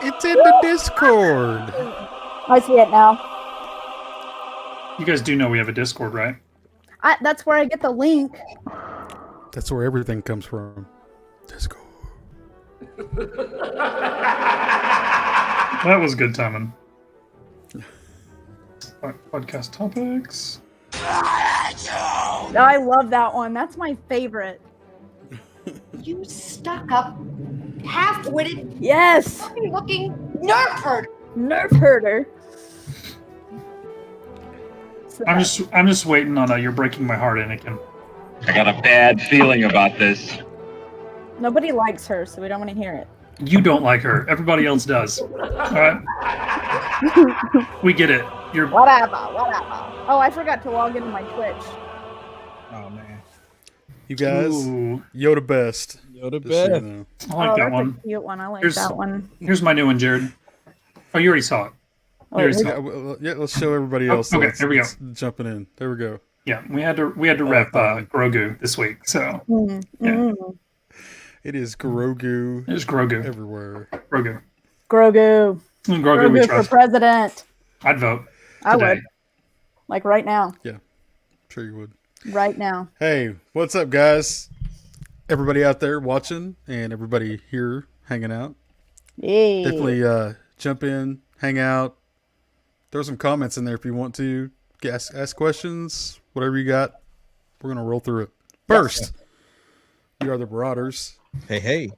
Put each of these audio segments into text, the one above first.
It's in the Discord. I see it now. You guys do know we have a Discord, right? That's where I get the link. That's where everything comes from. Discord. That was good timing. Podcast topics. I love that one. That's my favorite. You stuck up, half-witted, Yes. looking nerf herder. Nerf herder. I'm just waiting on You're Breaking My Heart, Anakin. I got a bad feeling about this. Nobody likes her, so we don't want to hear it. You don't like her. Everybody else does. All right? We get it. Whatever. Oh, I forgot to log into my Twitch. Oh man, You guys, Ooh, Yoda best. Yoda Just so you best. know. I like that that's one. a cute one. I like Here's- that one. Here's my new one, Jared. Oh, you already saw it. Oh, You already wait, saw Yeah, it. well, yeah, let's show everybody Oh, else. okay, that's- here we go. that's Jumping in. There we go. Yeah, we had to rep Grogu this week, so yeah. It is Grogu It's Grogu. everywhere. Grogu. Grogu. Grogu we Grogu for trust. president. I'd vote I today. would. Like right now. Sure you would. Right now. Hey, what's up, guys? Everybody out there watching and everybody here hanging out. Yay. Definitely jump in, hang out, throw some comments in there if you want to. Ask questions, whatever you got. We're going to roll through it. First, we are the Marauders, Hey.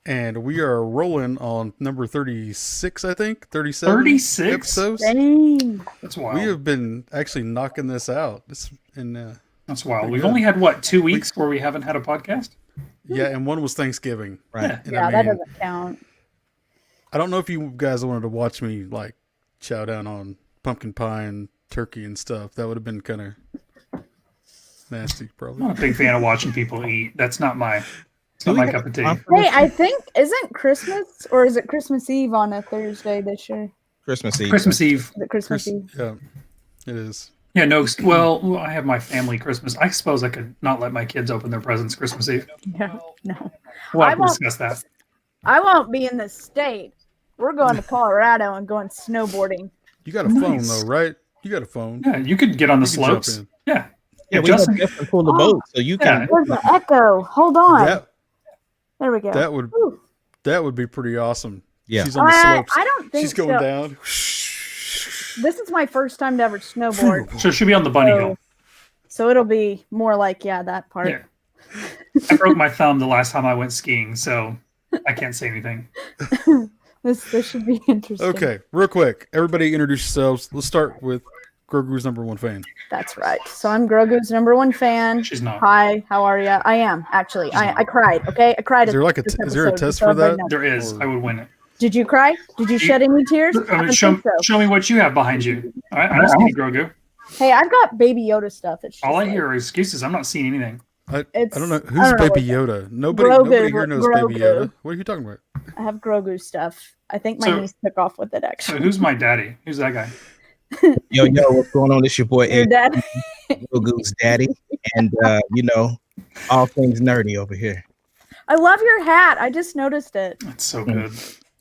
and we are rolling on number 36, I think. 37 36? episodes. Dang. That's wild. We have been actually knocking this out. That's wild. We've good. only had, 2 weeks where we haven't had a podcast? Yeah, and one was Thanksgiving. Right. Yeah. And Yeah, I that mean, doesn't count. I don't know if you guys wanted to watch me like chow down on pumpkin pie and turkey and stuff. That would have been kind of nasty, I'm probably. not a big fan of watching people eat. That's not my cup of tea. Hey, I think, isn't Christmas, or is it Christmas Eve on a Thursday this year? Christmas Eve. Christmas Eve. Is it Christmas Eve? Yeah, it is. Yeah, no. Well, I have my family Christmas. I suppose I could not let my kids open their presents Christmas Eve. No. We'll I have to won't- discuss that. I won't be in the state. We're going to Colorado and going snowboarding. You got a phone Nice. though, right? You got a phone. Yeah, you could get on the You can jump slopes. in. Yeah. Yeah, If we Justin, Justin pull the boat, so you can. There's an echo. Hold on. There we go. That would Ooh. that would be pretty awesome. Yeah. She's on the slopes. I don't think She's going so. down. This is my first time to ever snowboard. so it should be on the bunny hill. So it'll be more like, that part. Yeah. I broke my thumb the last time I went skiing, so I can't say anything. This should be interesting. Okay, real quick. Everybody introduce yourselves. Let's start with Grogu's #1 fan. That's right. So I'm Grogu's #1 fan. She's not. Hi, how are you? I am, actually. I cried, okay? I cried. Is there like a this is there a episode, test so for everybody that? knows. There is. Or- I would win it. Did you cry? Did you shed any tears? I don't Show, think so. show me what you have behind you. I don't see any Grogu. Hey, I've got Baby Yoda stuff. It's just All I like- hear are excuses. I'm not seeing anything. I It's- don't know I who's don't know Baby what Yoda. Nobody here knows Baby Grogu. Yoda. What are you talking about? I have Grogu stuff. I think my So- niece took off with it, So actually. who's my daddy? Who's that guy? Yo, what's going on? This your boy Your Ed, dad? Grogu's daddy, and all things nerdy over here. I love your hat. I just noticed it. That's so good.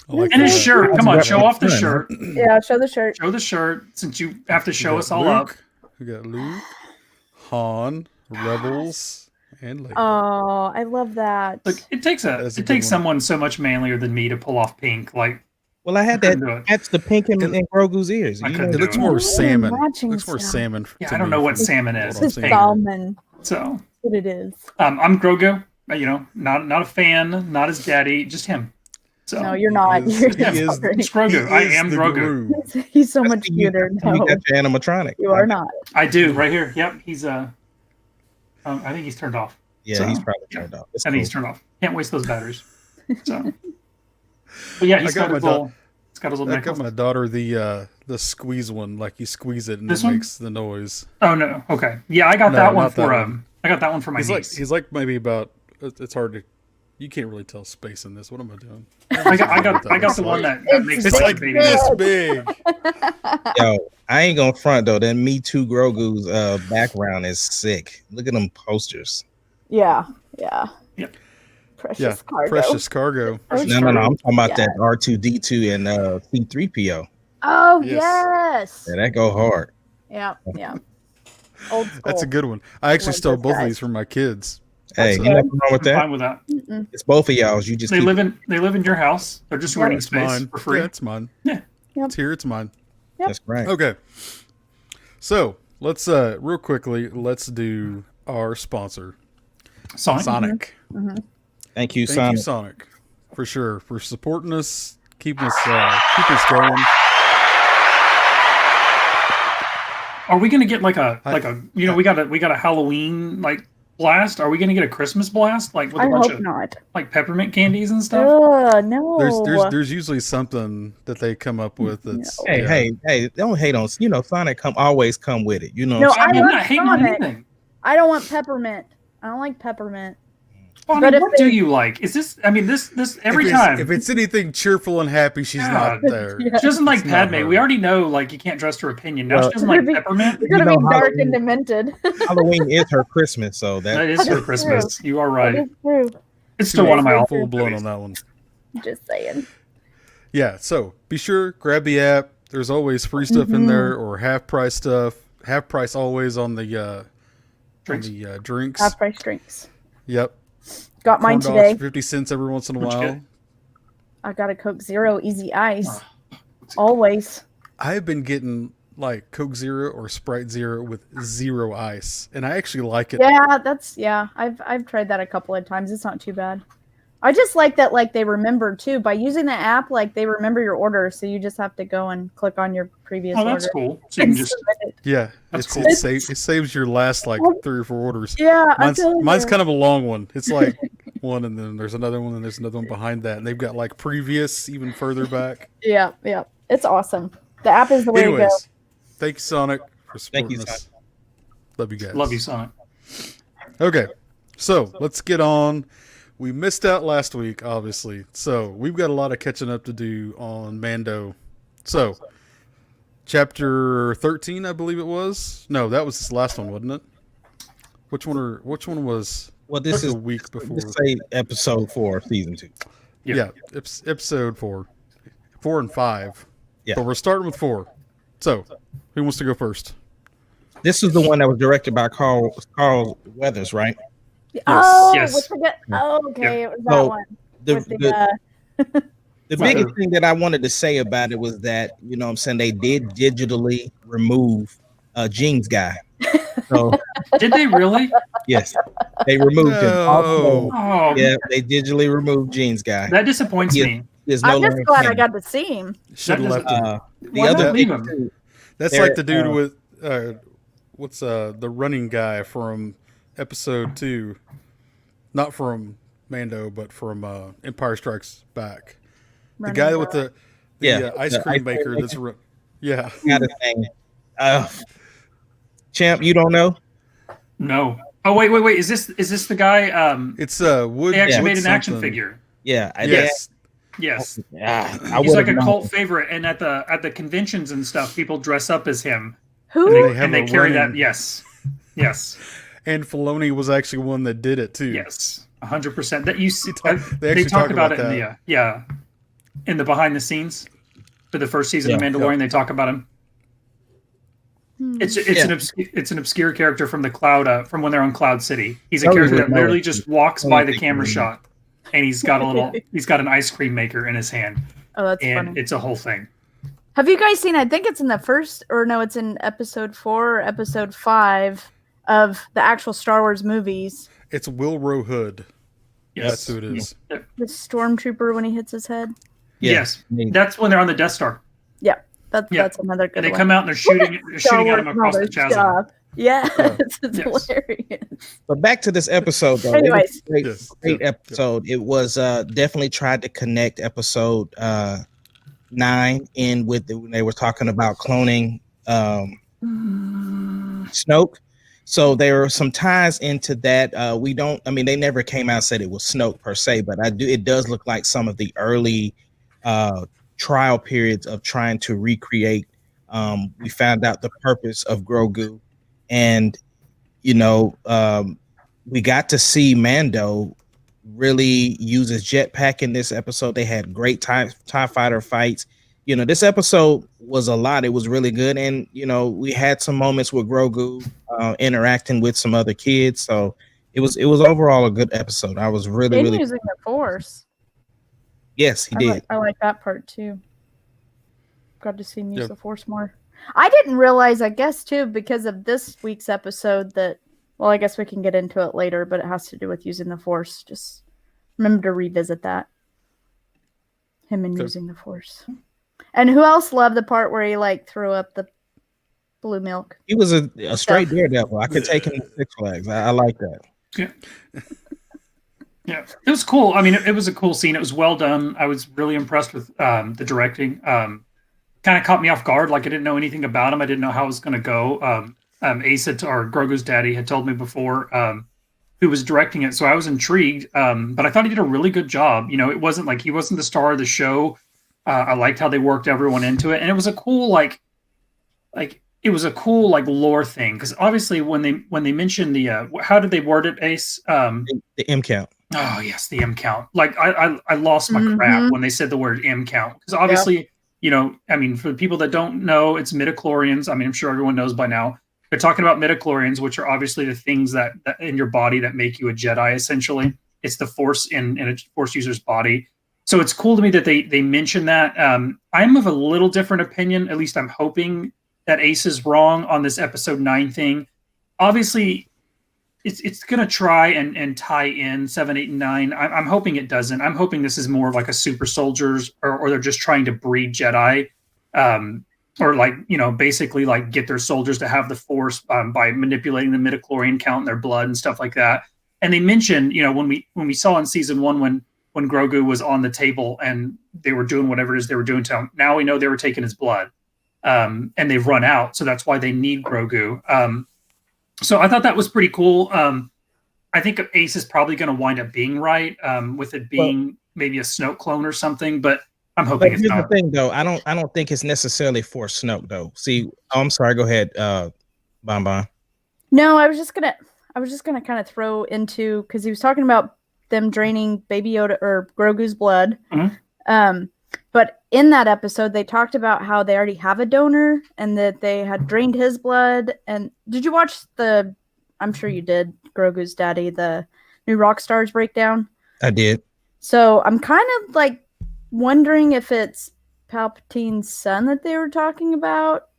I like And his that. shirt. Come on, show off the Fun, shirt. Yeah, show the shirt. Show the shirt since you have to We show got us all up. Luke. We got Luke, Han, Rebels, and Leia. Oh, I love that. Look, it takes That's a it good takes one. someone so much manlier than me to pull off pink. Like Well, I had I couldn't that. do it. That's the pink in Grogu's ears. I You couldn't know? It looks do more Ooh, salmon. matching Looks more stuff. salmon. Yeah, to I don't me know what from salmon what is. I'm It's seeing. salmon. so. That's what it is. I'm Grogu. Not a fan. Not his daddy. Just him. So No, you're not. He is- You're he is- sorry. it's Grogu. I He is am the Grogu. Grogu. He's so That's much when you- cuter. that's when No, You got your animatronic. you are not. I do right here. Yep, he's I think he's turned off. Yeah, So, he's probably yeah. turned off. That's I think he's cool. turned off. Can't waste those batteries. So, but yeah, he's I got got his my little. He's got his little I got necklace. my daughter the squeeze one, like you squeeze it and This it one? makes the noise. Oh no. Okay. Yeah, I got No, that one not that for one. I got that one for my niece. He's like maybe about. It's hard to. You can't really tell space in this. What am I doing? I got the one that It's makes big. It's like like baby. this big. Yo, I ain't gonna front though. That Me Too Grogu's background is sick. Look at them posters. Yeah. Precious cargo. precious cargo. Oh, No. I'm talking about Yeah. that R2D2 and C3PO. Oh Yes. yes. Yeah, that go hard. Yeah. Old school. That's a good one. I actually Love stole those both of guys. these from my kids. Hey, That's ain't good. nothing wrong with I'm that. fine with that. Mm-mm. It's both of y'all's. You just They keep live in your house. They're just renting It's space mine. for free. Yeah, it's mine. Yeah. It's here. It's mine. That's right. Okay. So let's real quickly. Let's do our sponsor, Sonic. Sonic. Thank you, Thank Sonic. you, Sonic, for sure, for supporting us, keeping us going. Are we gonna get like a we got a Halloween like blast? Are we gonna get a Christmas blast like with a I bunch hope of not. like peppermint candies and stuff? No. There's usually something that they come up with that's No. Hey, don't hate on. Sonic always come with it. You know. No, what I'm I'm I not love hating on Sonic. anything. I don't want peppermint. I don't like peppermint. Bonnie, But if what they- do you like? Is this? I mean, this every if time. If it's anything cheerful and happy, she's not God. there. Yeah. She doesn't like It's not Padme. her. We already know like you can't trust her opinion. Now Well, she doesn't like Maybe- peppermint. It's gonna know be dark Halloween- and demented. Halloween is her Christmas, so That that is her That's Christmas. You are That right. is true. It's still one of my all full blown on that one. Just saying. Yeah, so be sure, grab the app. There's always free stuff in there or half price stuff. Half price always on the Drinks. drinks. Half price drinks. Yep. Got mine Corn dogs today. for 50 cents every once in a What'd you while. get? I got a Coke Zero Easy Ice. Oh. Always. I've been getting like Coke Zero or Sprite Zero with zero ice, and I actually like it. Yeah, I've tried that a couple of times. It's not too bad. I just like that they remember too. By using the app, they remember your order, so you just have to go and click on your previous Oh, that's order. cool. So you can and just submit it. Yeah, That's it's cool. it saves your last like 3 or 4 orders. Yeah, Mine's kind of a long one. It's like one, and then there's another one, and there's another one behind that, and they've got like previous even further back. Yeah. It's awesome. The app is the way to go. Anyways, thank you, Sonic, for Thank supporting you, us. Love you guys. love you, Sonic. Okay, so let's get on. We missed out last week, obviously, so we've got a lot of catching up to do on Mando. So, chapter 13, I believe it was. No, that was this last one, wasn't it? Which one was? well, this is the week before. Let's say episode 4, season 2. Yeah, episode 4, 4 and 5. Yeah. But we're starting with 4. So, who wants to go first? This is the one that was directed by Carl Weathers, right? Oh, Yes. okay, it was that So, one. The, With the, the Right. biggest thing that I wanted to say about it was that, you know what I'm saying, they did digitally remove Jean's guy. So, Did they really? yes, they removed him. No. Also, Oh, yeah, they digitally removed Jean's guy. that disappoints Yeah. me. There's no I'm just longer glad I canon. got to see him. Should have That left him. The Why other not leave thing him? too, That's there- like the dude with what's the running guy from episode 2, not from Mando, but from Empire Strikes Back. The guy with the ice the cream ice maker. cream That's yeah. got a thing. Champ, you don't know? No. Oh wait. Is this the guy? It's Wood. They actually Wood made an action something. figure. Yeah, Yes. Yes. I He's like a would've known. cult favorite, and at the conventions and stuff, people dress up as him, Who? and They have they a carry running- that. Yes, And Filoni was actually one that did it too. yes, 100%. That you see, They actually talk talk about about it in the behind the scenes for the first season of Yeah. Mandalorian. They talk about him. It's an obscure character from the Cloud from when they're on Cloud City. He's a Oh, character yeah, that no. literally just walks by the think camera you- shot, and he's got an ice cream maker in his hand, Oh, that's and funny. it's a whole thing. Have you guys seen? I think it's in the first, or no, it's in episode 4, or episode 5 of the actual Star Wars movies. It's Wilro Hood. Yes, That's who it is. The stormtrooper when he hits his head. Yes, Yeah. that's when they're on the Death Star. Yeah, Yeah. that's another good And they one. come out and they're shooting Star at him Wars across the mother's chasm. job. Yeah, it's Yes. hilarious. But back to this episode, though. It was Anyways. a great, Yes. great Yep. episode. It was definitely tried to connect episode 9 in with when they were talking about cloning Snoke. So there were some ties into that. They never came out and said it was Snoke per se, but it does look like some of the early trial periods of trying to recreate. We found out the purpose of Grogu, and we got to see Mando really uses jetpack in this episode. They had great TIE fighter fights. This episode was a lot. It was really good. And, we had some moments with Grogu interacting with some other kids. So it was overall a good episode. I was really, And really using the Force. Yes, he did. I like that part too. Got to see him use the Force more. I didn't realize, I guess too, because of this week's episode that, well, I guess we can get into it later, but it has to do with using the Force. Just remember to revisit that. Him and using the Force. And who else loved the part where he threw up the blue milk? He was a straight daredevil. I could take him to Six Flags. I like that. Yeah. Yeah, it was cool. I mean, it was a cool scene. It was well done. I was really impressed with the directing. Kind of caught me off guard. Like I didn't know anything about him. I didn't know how it was going to go. Ace or Grogu's daddy had told me before who was directing it, so I was intrigued. But I thought he did a really good job. It wasn't like he wasn't the star of the show. I liked how they worked everyone into it, and it was a cool lore thing because obviously when they mentioned the how did they word it, Ace? The M count. Oh yes, the M count. Like I lost my crap when they said the word M count because obviously I mean for the people that don't know, it's midichlorians. I mean I'm sure everyone knows by now. They're talking about midichlorians, which are obviously the things that in your body that make you a Jedi. Essentially, it's the Force in a Force user's body. So it's cool to me that they mention that. I'm of a little different opinion. At least I'm hoping that Ace is wrong on this episode 9 thing. Obviously, it's going to try and tie in 7, 8, and 9. I'm hoping it doesn't. I'm hoping this is more of like a super soldiers or they're just trying to breed Jedi. Or basically get their soldiers to have the Force by manipulating the midichlorian count in their blood and stuff like that. And they mentioned, when we saw in season 1 when Grogu was on the table and they were doing whatever it is they were doing to him. Now we know they were taking his blood, and they've run out, so that's why they need Grogu. So I thought that was pretty cool. I think Ace is probably going to wind up being right with it being maybe a Snoke clone or something, but I'm hoping it's not. Here's the thing, though. I don't think it's necessarily for Snoke, though. See, I'm sorry. Go ahead, Bon Bon. No, I was just gonna kind of throw into because he was talking about them draining Baby Yoda or Grogu's blood. Mm-hmm. But in that episode, they talked about how they already have a donor and that they had drained his blood. And did you watch I'm sure you did, Grogu's daddy, the new Rockstars breakdown? I did. So I'm kind of wondering if it's Palpatine's son that they were talking about.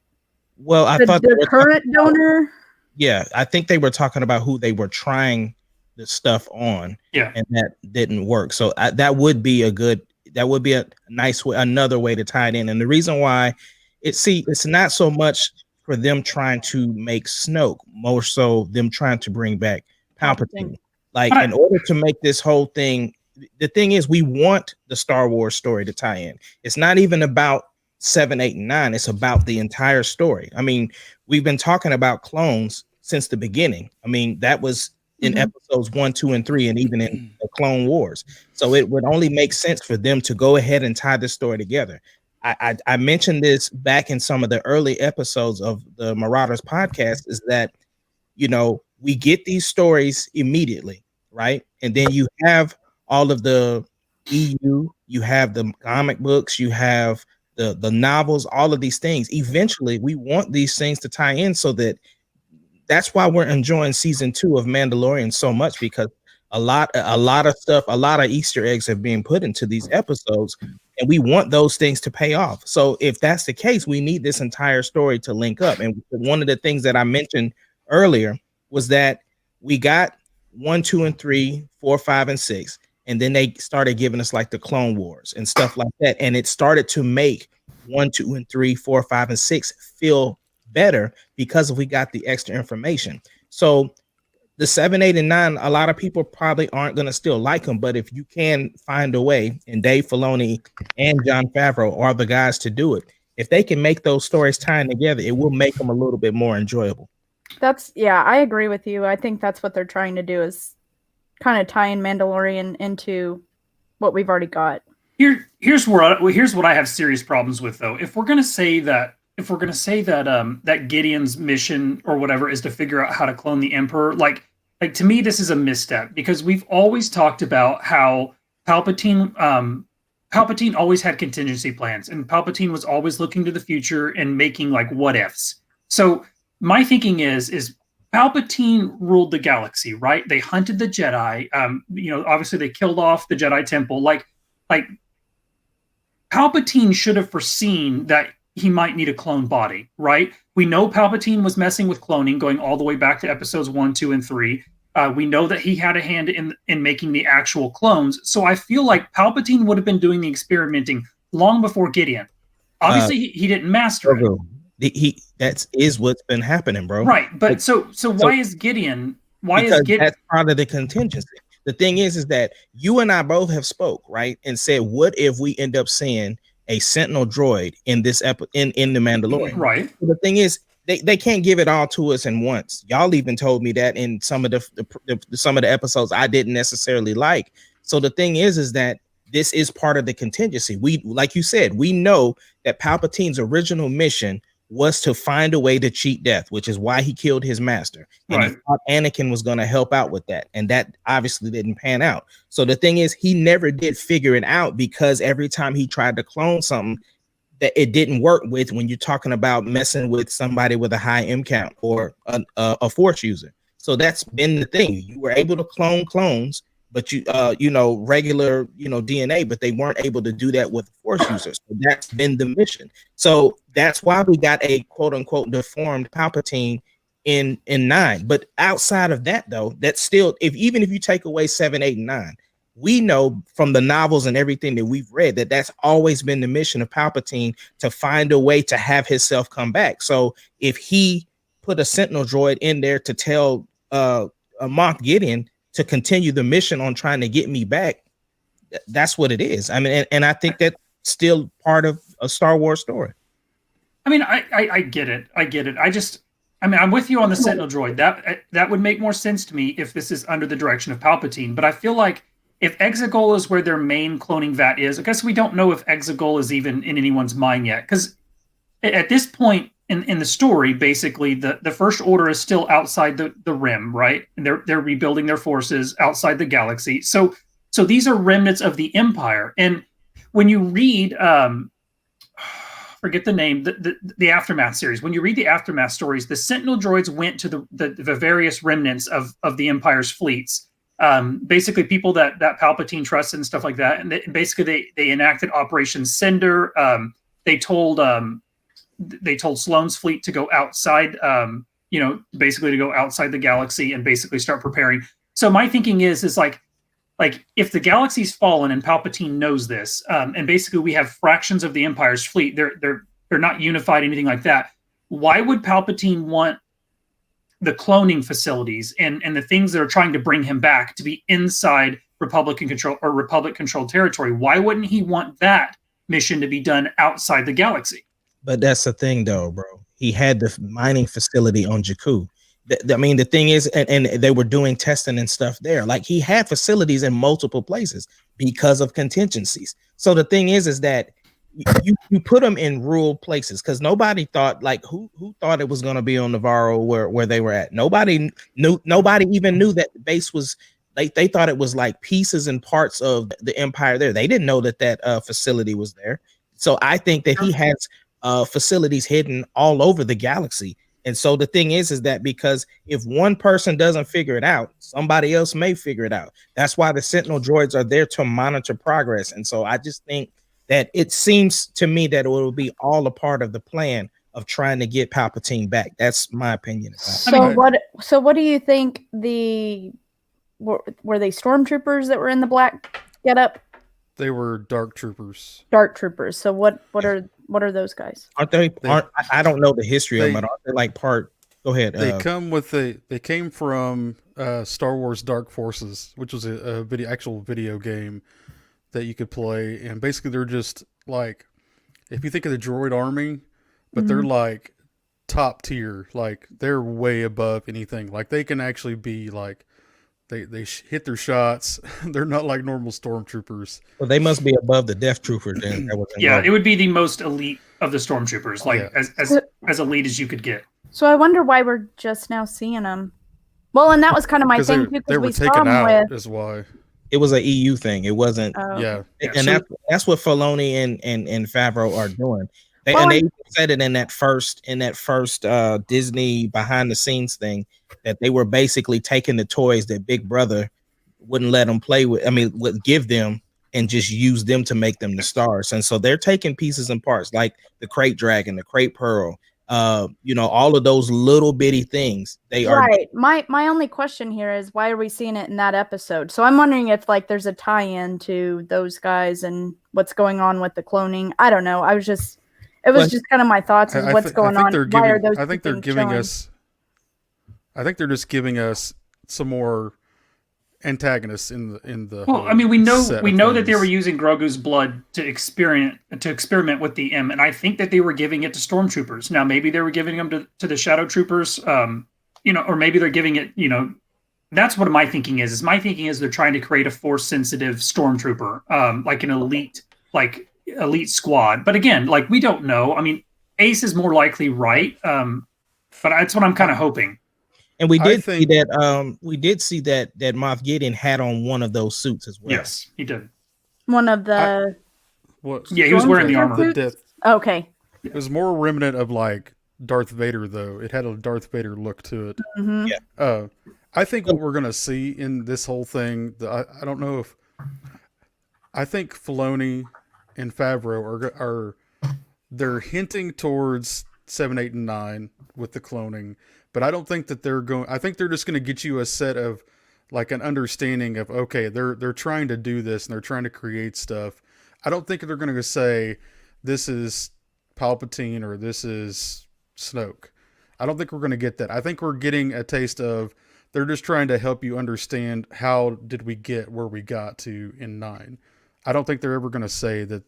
Well, I thought the current donor. Yeah, I think they were talking about who they were trying the stuff on. Yeah, and that didn't work. So that would be a nice way, another way to tie it in. And the reason why it's not so much for them trying to make Snoke, more so them trying to bring back Palpatine. In order to make this whole thing, the thing is, we want the Star Wars story to tie in. It's not even about 7, 8, and 9. It's about the entire story. I mean, we've been talking about clones since the beginning. I mean, that was in episodes 1, 2, and 3, and even in the Clone Wars. So it would only make sense for them to go ahead and tie this story together. I mentioned this back in some of the early episodes of the Marauders podcast, is that, we get these stories immediately, right? And then you have all of the EU, you have the comic books, you have the novels, all of these things. Eventually, we want these things to tie in so that's why we're enjoying season 2 of Mandalorian so much, because a lot of stuff, a lot of Easter eggs have been put into these episodes, and we want those things to pay off. So if that's the case, we need this entire story to link up. And one of the things that I mentioned earlier was that we got 1, 2, and 3, 4, 5, and 6, and then they started giving us the Clone Wars and stuff like that, and it started to make 1, 2, and 3, 4, 5, and 6 feel better because we got the extra information. So the 7, 8, and 9, a lot of people probably aren't going to still like them, but if you can find a way, and Dave Filoni and Jon Favreau are the guys to do it, if they can make those stories tying together, it will make them a little bit more enjoyable. I agree with you. I think that's what they're trying to do, is kind of tie in Mandalorian into what we've already got. Here's what I have serious problems with, though. If we're gonna say that that Gideon's mission or whatever is to figure out how to clone the Emperor, like to me, this is a misstep because we've always talked about how Palpatine always had contingency plans, and Palpatine was always looking to the future and making like what ifs. So my thinking is Palpatine ruled the galaxy, right? They hunted the Jedi. Obviously they killed off the Jedi Temple. Like Palpatine should have foreseen that he might need a clone body, right? We know Palpatine was messing with cloning going all the way back to episodes 1, 2, and 3. We know that he had a hand in making the actual clones. So I feel like Palpatine would have been doing the experimenting long before Gideon. Obviously, he didn't master it. That is what's been happening, bro. Right, but so why is Gideon? That's part of the contingency. The thing is that you and I both have spoke, right, and said, what if we end up seeing a Sentinel droid in this in the Mandalorian? Right. So the thing is, they can't give it all to us in once. Y'all even told me that in some of the episodes I didn't necessarily like. So the thing is that this is part of the contingency. We, like you said, we know that Palpatine's original mission was to find a way to cheat death, which is why he killed his master. And he thought Anakin was going to help out with that. And that obviously didn't pan out. So the thing is, he never did figure it out because every time he tried to clone something that it didn't work with, when you're talking about messing with somebody with a high M count or a force user. So that's been the thing. You were able to clone clones, but regular, DNA, but they weren't able to do that with force users. So that's been the mission. So that's why we got a quote unquote deformed Palpatine in 9. But outside of that, though, that's still, even if you take away 7, 8, and 9, we know from the novels and everything that we've read that that's always been the mission of Palpatine, to find a way to have himself come back. So if he put a Sentinel droid in there to tell Moff Gideon to continue the mission on trying to get me back, that's what it is. I mean, and I think that's still part of a Star Wars story. I mean, I get it. I'm with you on the Sentinel droid. That would make more sense to me if this is under the direction of Palpatine. But I feel like if Exegol is where their main cloning vat is, I guess we don't know if Exegol is even in anyone's mind yet. Because at this point in the story, basically, the First Order is still outside the Rim, right? And they're rebuilding their forces outside the galaxy. So these are remnants of the Empire. And when you read, forget the name, the Aftermath series, when you read the Aftermath stories, the Sentinel droids went to the various remnants of the Empire's fleets. Basically people that Palpatine trusted and stuff like that. And basically they enacted Operation Cinder. They told Sloane's fleet to go outside, basically to go outside the galaxy and basically start preparing. So my thinking is like if the galaxy's fallen and Palpatine knows this, and basically we have fractions of the Empire's fleet, they're not unified, anything like that. Why would Palpatine want the cloning facilities and the things that are trying to bring him back to be inside Republican control or Republic controlled territory? Why wouldn't he want that mission to be done outside the galaxy? But that's the thing, though, bro. He had the mining facility on Jakku. I mean, the thing is, and they were doing testing and stuff there. Like, he had facilities in multiple places because of contingencies. So the thing is that you put them in rural places because nobody thought, like, who thought it was going to be on Navarro where they were at. Nobody even knew that the base was. They thought it was like pieces and parts of the Empire there. They didn't know that facility was there. So I think that he has facilities hidden all over the galaxy. And so the thing is that because if one person doesn't figure it out, somebody else may figure it out. That's why the Sentinel droids are there to monitor progress. And so I just think that it seems to me that it will be all a part of the plan of trying to get Palpatine back. That's my opinion. So what do you think were they stormtroopers that were in the black getup? They were dark troopers. Dark troopers. So what are those guys? Aren't they? I don't know the history of them, but aren't they like part? Go ahead. They came from Star Wars Dark Forces, which was a actual video game that you could play, and basically they're just like, if you think of the droid army, but they're like top tier, like they're way above anything. Like they can actually be like. They hit their shots. They're not like normal stormtroopers. Well, they must be above the Death Trooper then. It would be the most elite of the stormtroopers, as elite as you could get. So I wonder why we're just now seeing them. Well, and that was kind of my because thing too. they Because were we saw taken him out, with. is why. It was an EU thing. It wasn't. Yeah, And so- that's what Filoni and Favreau are doing. They Well, and they said it in that first Disney behind the scenes thing, that they were basically taking the toys that Big Brother wouldn't let them play with. I mean, would give them and just use them to make them the stars. And so they're taking pieces and parts like the Crate Dragon, the Crate Pearl, all of those little bitty things. They are right. My only question here is why are we seeing it in that episode? So I'm wondering if like there's a tie-in to those guys and what's going on with the cloning. I don't know. It was just kind of my thoughts is what's going on. Why are those? I think they're giving us. I think they're just giving us some more antagonists in the. Well, whole I mean, we know set of that they things. were using Grogu's blood to experiment with the M, and I think that they were giving it to stormtroopers. Now, maybe they were giving them to the shadow troopers, or maybe they're giving it, That's what my thinking is. My thinking is they're trying to create a force sensitive stormtrooper, like an elite squad. But again, like we don't know. I mean, Ace is more likely right, but that's what I'm kind of hoping. And we did see that Moff Gideon had on one of those suits as well. Yes, he did. One of the. Yeah, he was wearing the armor. Okay. It was more remnant of like Darth Vader, though. It had a Darth Vader look to it. Mm-hmm. Yeah. I think what we're gonna see in this whole thing, I don't know if. I think Filoni and Favreau they're hinting towards 7, 8, and 9 with the cloning. But I don't think that they're going. I think they're just going to get you a set of, like, an understanding of okay, they're trying to do this and they're trying to create stuff. I don't think they're going to say this is Palpatine or this is Snoke. I don't think we're going to get that. I think we're getting a taste of they're just trying to help you understand how did we get where we got to in 9. I don't think they're ever going to say that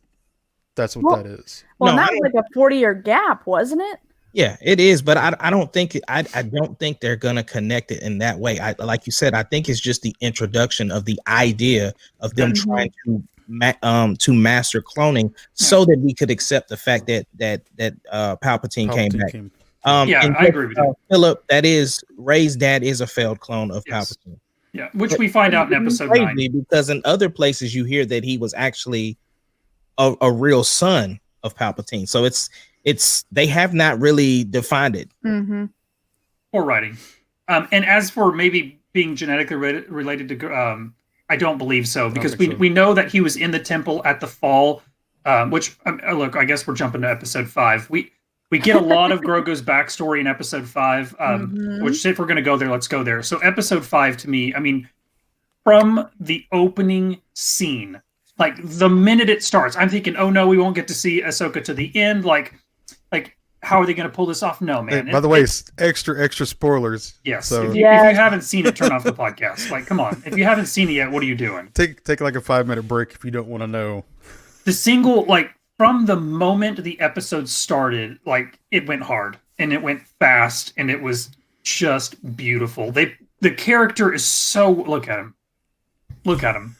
that's what that is. Well, that was like a 40-year gap, wasn't it? Yeah, it is, but I don't think I don't think they're gonna connect it in that way. Like you said, I think it's just the introduction of the idea of them trying to master cloning, so that we could accept the fact that Palpatine came back. I agree with you, Philip. That is, Rey's dad is a failed clone of Palpatine. Yeah, which we find out in episode 9. Because in other places you hear that he was actually a real son of Palpatine. So it's they have not really defined it. Mm-hmm. Or writing. And as for maybe being genetically related to, I don't believe so, because we know that he was in the temple at the fall, which look, I guess we're jumping to episode 5. We get a lot of Grogu's backstory in episode 5, which if we're going to go there, let's go there. So episode 5 to me, I mean, from the opening scene, like the minute it starts, I'm thinking, oh no, we won't get to see Ahsoka to the end. Like, how are they going to pull this off? No, man. Hey, by the way, extra spoilers. Yes. So if you haven't seen it, turn off the podcast. Like, come on. If you haven't seen it yet, what are you doing? Take like a 5-minute break if you don't want to know. The single, like, from the moment the episode started, like, it went hard and it went fast and it was just beautiful. The character is so. Look at him.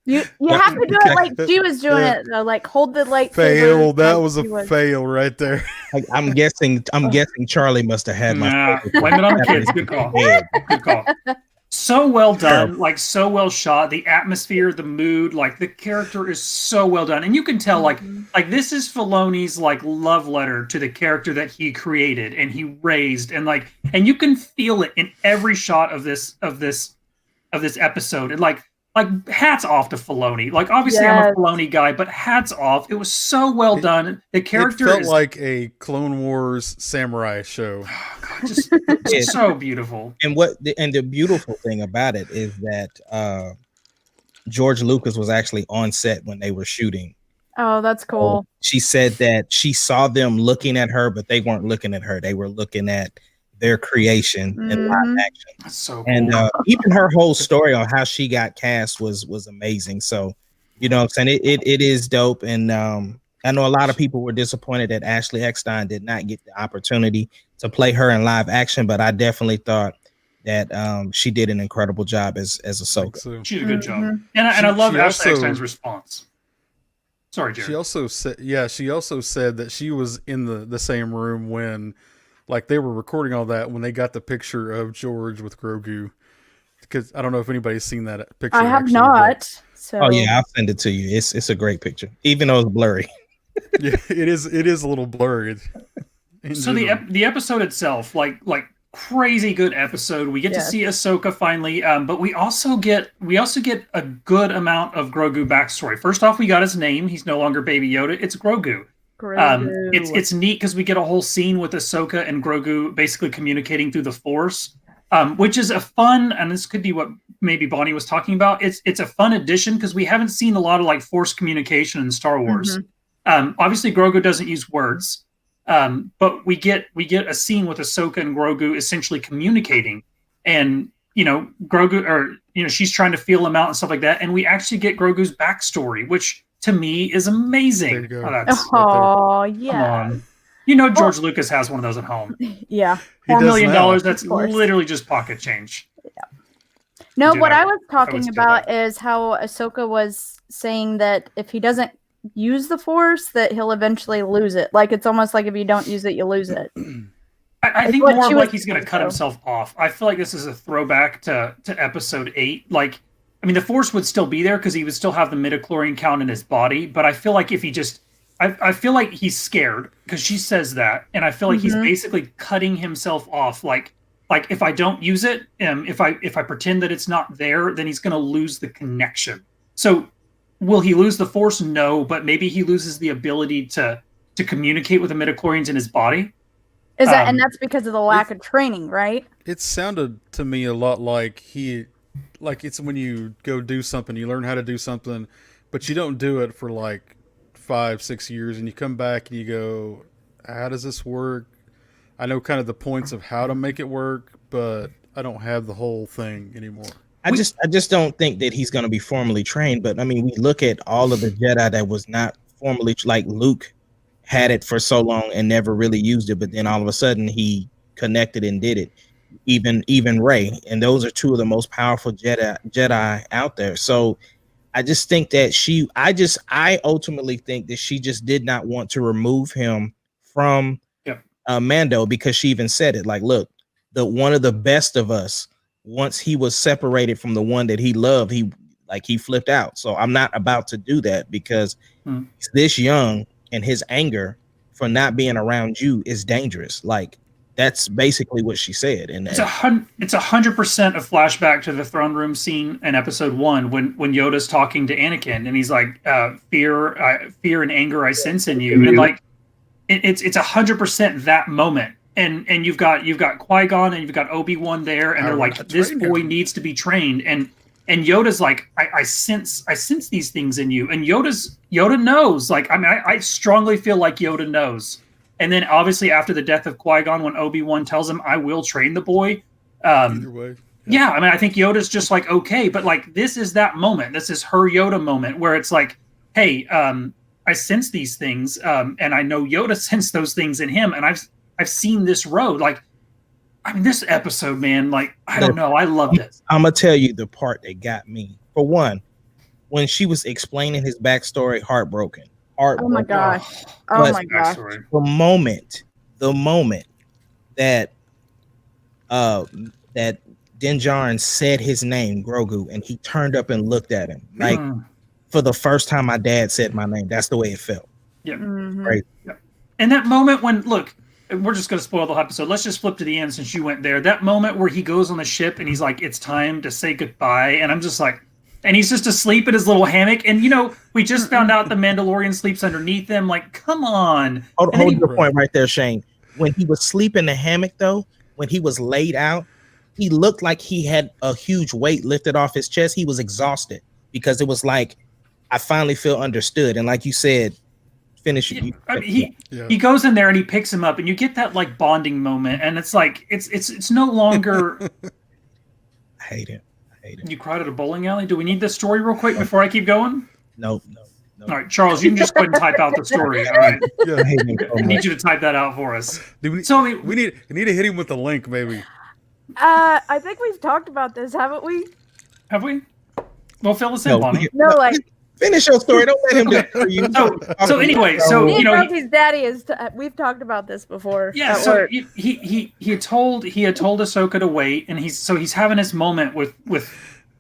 You have to do it like she was doing it though, like hold the lightsaber. Fail. That was a fail right there. Like, I'm guessing Charlie must have had my. Blame it on the kids. Good call. Good call. So well done, like so well shot. The atmosphere, the mood, like the character is so well done, and you can tell, like this is Filoni's like love letter to the character that he created and he raised, and you can feel it in every shot of this episode, and like hats off to Filoni. Like, obviously I'm a Filoni guy, but hats off. It was so well done. The character it felt like a Clone Wars samurai show. Oh, God, just so beautiful. And the beautiful thing about it is that George Lucas was actually on set when they were shooting. Oh, that's cool. She said that she saw them looking at her, but they weren't looking at her. They were looking at their creation in live action. That's so cool. And even her whole story on how she got cast was amazing. So, you know what I'm saying? It is dope. And I know a lot of people were disappointed that Ashley Eckstein did not get the opportunity to play her in live action, but I definitely thought that she did an incredible job as Ahsoka. So. She did a good job. And I love Ashley Eckstein's response. Sorry, Jared. She also said that she was in the same room when like they were recording all that when they got the picture of George with Grogu. Because I don't know if anybody's seen that picture. I have actually, not. So Oh yeah, I'll send it to you. It's a great picture, even though it's blurry. Yeah, it is. It is a little blurry. So the episode itself, like crazy good episode. We get to see Ahsoka finally, but we also get a good amount of Grogu backstory. First off, we got his name. He's no longer Baby Yoda. It's Grogu. It's neat because we get a whole scene with Ahsoka and Grogu basically communicating through the Force, which is a fun, and this could be what maybe Bonnie was talking about. It's a fun addition because we haven't seen a lot of like Force communication in Star Wars. Obviously, Grogu doesn't use words. But we get a scene with Ahsoka and Grogu essentially communicating, and Grogu, or she's trying to feel him out and stuff like that, and we actually get Grogu's backstory, which to me is amazing. There you go. Oh right yeah. Come on. George Lucas has one of those at home. Yeah. $4 million. That's Of course. literally just pocket change. No, Dude, what I I was would talking steal about that. is how Ahsoka was saying that if he doesn't use the Force, that he'll eventually lose it. Like it's almost like if you don't use it, you lose it. I think what more she of was like he's going to cut saying, himself off. I feel like this is a throwback to episode 8. Like, I mean, the Force would still be there because he would still have the midichlorian count in his body. But I feel like if he just, I feel like he's scared because she says that, and I feel like he's basically cutting himself off. Like if I don't use it, if I pretend that it's not there, then he's going to lose the connection. So, will he lose the Force? No, but maybe he loses the ability to communicate with the midichlorians in his body. Is that and that's because of the lack of training, right? It sounded to me a lot like it's when you go do something, you learn how to do something, but you don't do it for like 5-6 years, and you come back and you go, how does this work? I know kind of the points of how to make it work, but I don't have the whole thing anymore. I just don't think that he's going to be formally trained. But I mean, we look at all of the Jedi that was not formally, like Luke had it for so long and never really used it, but then all of a sudden he connected and did it. Even Rey, and those are two of the most powerful Jedi out there. So I just think that I ultimately think that she just did not want to remove him from Mando, because she even said it like, look, the one of the best of us, once he was separated from the one that he loved, he flipped out. So I'm not about to do that because he's this young, and his anger for not being around you is dangerous. Like that's basically what she said. And it's 100% a flashback to the throne room scene in episode 1 when Yoda's talking to Anakin and he's like, fear and anger I sense in you. And like it's 100% that moment. And you've got Qui-Gon and you've got Obi-Wan there, and they're like, this boy needs to be trained. And Yoda's like, I sense these things in you. And Yoda knows. Like, I mean, I strongly feel like Yoda knows. And then obviously after the death of Qui-Gon, when Obi-Wan tells him, I will train the boy. Either way. Yeah, I mean, I think Yoda's just like, okay, but like, this is that moment. This is her Yoda moment where it's like, hey, I sense these things. And I know Yoda sensed those things in him. And I've seen this road. Like, I mean, this episode, man, like, I don't know. I loved it. I'm going to tell you the part that got me. For one, when she was explaining his backstory, heartbroken. Oh my gosh. Oh my gosh. The moment that that Din Djarin said his name, Grogu, and he turned up and looked at him. Like, for the first time my dad said my name. That's the way it felt. Yeah. Right. Yeah. And that moment when, look, we're just going to spoil the whole episode. Let's just flip to the end since you went there. That moment where he goes on the ship and he's like, it's time to say goodbye. And I'm just like, and he's just asleep in his little hammock. And, we just found out the Mandalorian sleeps underneath him. Like, come on. Hold your point right there, Shane. When he was sleeping in the hammock, though, when he was laid out, he looked like he had a huge weight lifted off his chest. He was exhausted because it was like, I finally feel understood. And like you said, finish it. I mean, he goes in there and he picks him up, and you get that like bonding moment, and it's like it's no longer. I hate it. You cried at a bowling alley. Do we need this story real quick before I keep going? No. All right, Charles, you can just go ahead and type out the story. All right. Yeah. I need you to type that out for us. We need to hit him with the link, maybe. I think we've talked about this, haven't we? Have we? Well, fill us in, Bonnie. Finish your story. Don't let him do it for you. So anyway, so Me you and know, Rosie's daddy is. We've talked about this before. yeah. at So work. he had told Ahsoka to wait, and he's having his moment with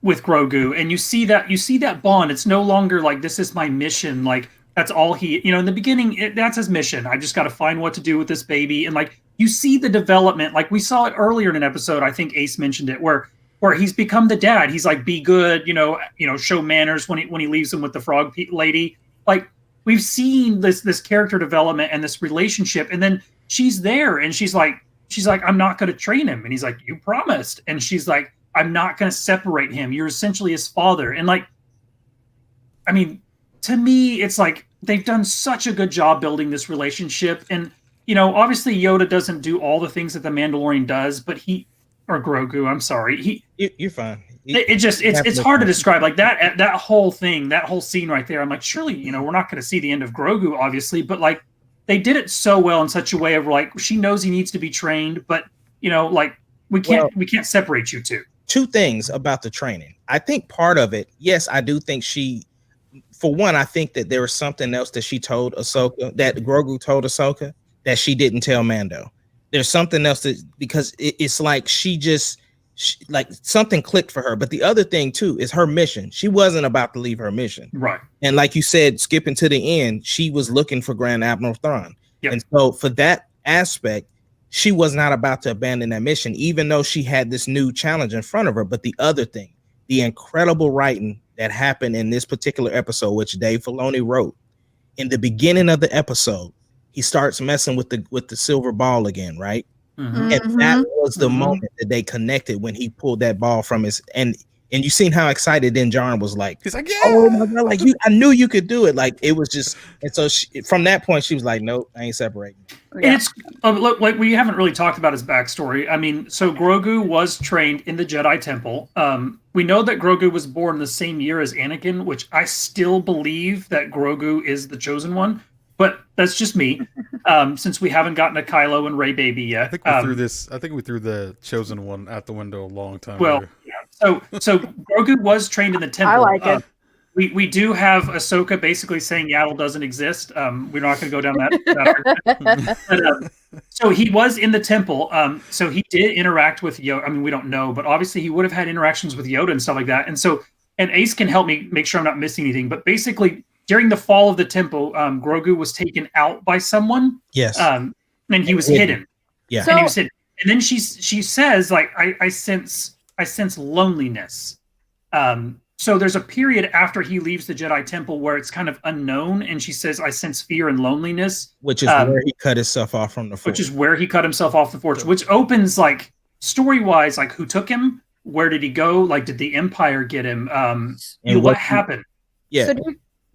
Grogu, and you see that bond. It's no longer like this is my mission. Like that's all he. You know, in the beginning, that's his mission. I just got to find what to do with this baby, and like you see the development. Like we saw it earlier in an episode. I think Ace mentioned it where he's become the dad. He's like, be good, show manners when he leaves him with the frog lady. Like we've seen this character development and this relationship, and then she's there and she's like, I'm not going to train him, and he's like, you promised, and she's like, I'm not going to separate him. You're essentially his father, and like, I mean, to me, it's like they've done such a good job building this relationship, and obviously Yoda doesn't do all the things that the Mandalorian does, but or Grogu, I'm sorry. You're fine. It's hard to describe like that whole thing, that whole scene right there. I'm like, surely, we're not going to see the end of Grogu, obviously, but like they did it so well in such a way of like, she knows he needs to be trained, but like we can't separate you two. Two things about the training. I think part of it, yes, I do think for one, I think that there was something else that she told Ahsoka, that Grogu told Ahsoka that she didn't tell Mando. There's something else because it's like like something clicked for her. But the other thing too is her mission. She wasn't about to leave her mission. Right. And like you said, skipping to the end, she was looking for Grand Admiral Thrawn. Yep. And so for that aspect, she was not about to abandon that mission, even though she had this new challenge in front of her. But the other thing, the incredible writing that happened in this particular episode, which Dave Filoni wrote, in the beginning of the episode, he starts messing with the silver ball again, right? Mm-hmm. And that was the moment that they connected when he pulled that ball from his and you seen how excited then John was like, he's like, yeah, oh my God, like I knew you could do it. Like it was just, and so from that point she was like, nope, I ain't separating. And it's look, like we haven't really talked about his backstory. I mean, so Grogu was trained in the Jedi Temple. We know that Grogu was born the same year as Anakin, which I still believe that Grogu is the chosen one. But that's just me, since we haven't gotten a Kylo and Rey baby yet. I think we threw this. I think we threw the chosen one out the window a long time ago. Yeah. So Grogu was trained in the temple. I like it. We do have Ahsoka basically saying Yaddle doesn't exist. We're not going to go down that argument. So he was in the temple. So he did interact with Yoda. I mean, we don't know, but obviously he would have had interactions with Yoda and stuff like that. And Ace can help me make sure I'm not missing anything. But basically, during the fall of the temple, Grogu was taken out by someone. Yes. And he was hidden. Yeah. And he was hidden. And then she says, like, I sense loneliness. So there's a period after he leaves the Jedi Temple where it's kind of unknown, and she says, I sense fear and loneliness. Which is where he cut himself off from the Force. Which is where he cut himself off the Force, which opens, like, story-wise, like, who took him? Where did he go? Like, did the Empire get him? What happened? Yeah. So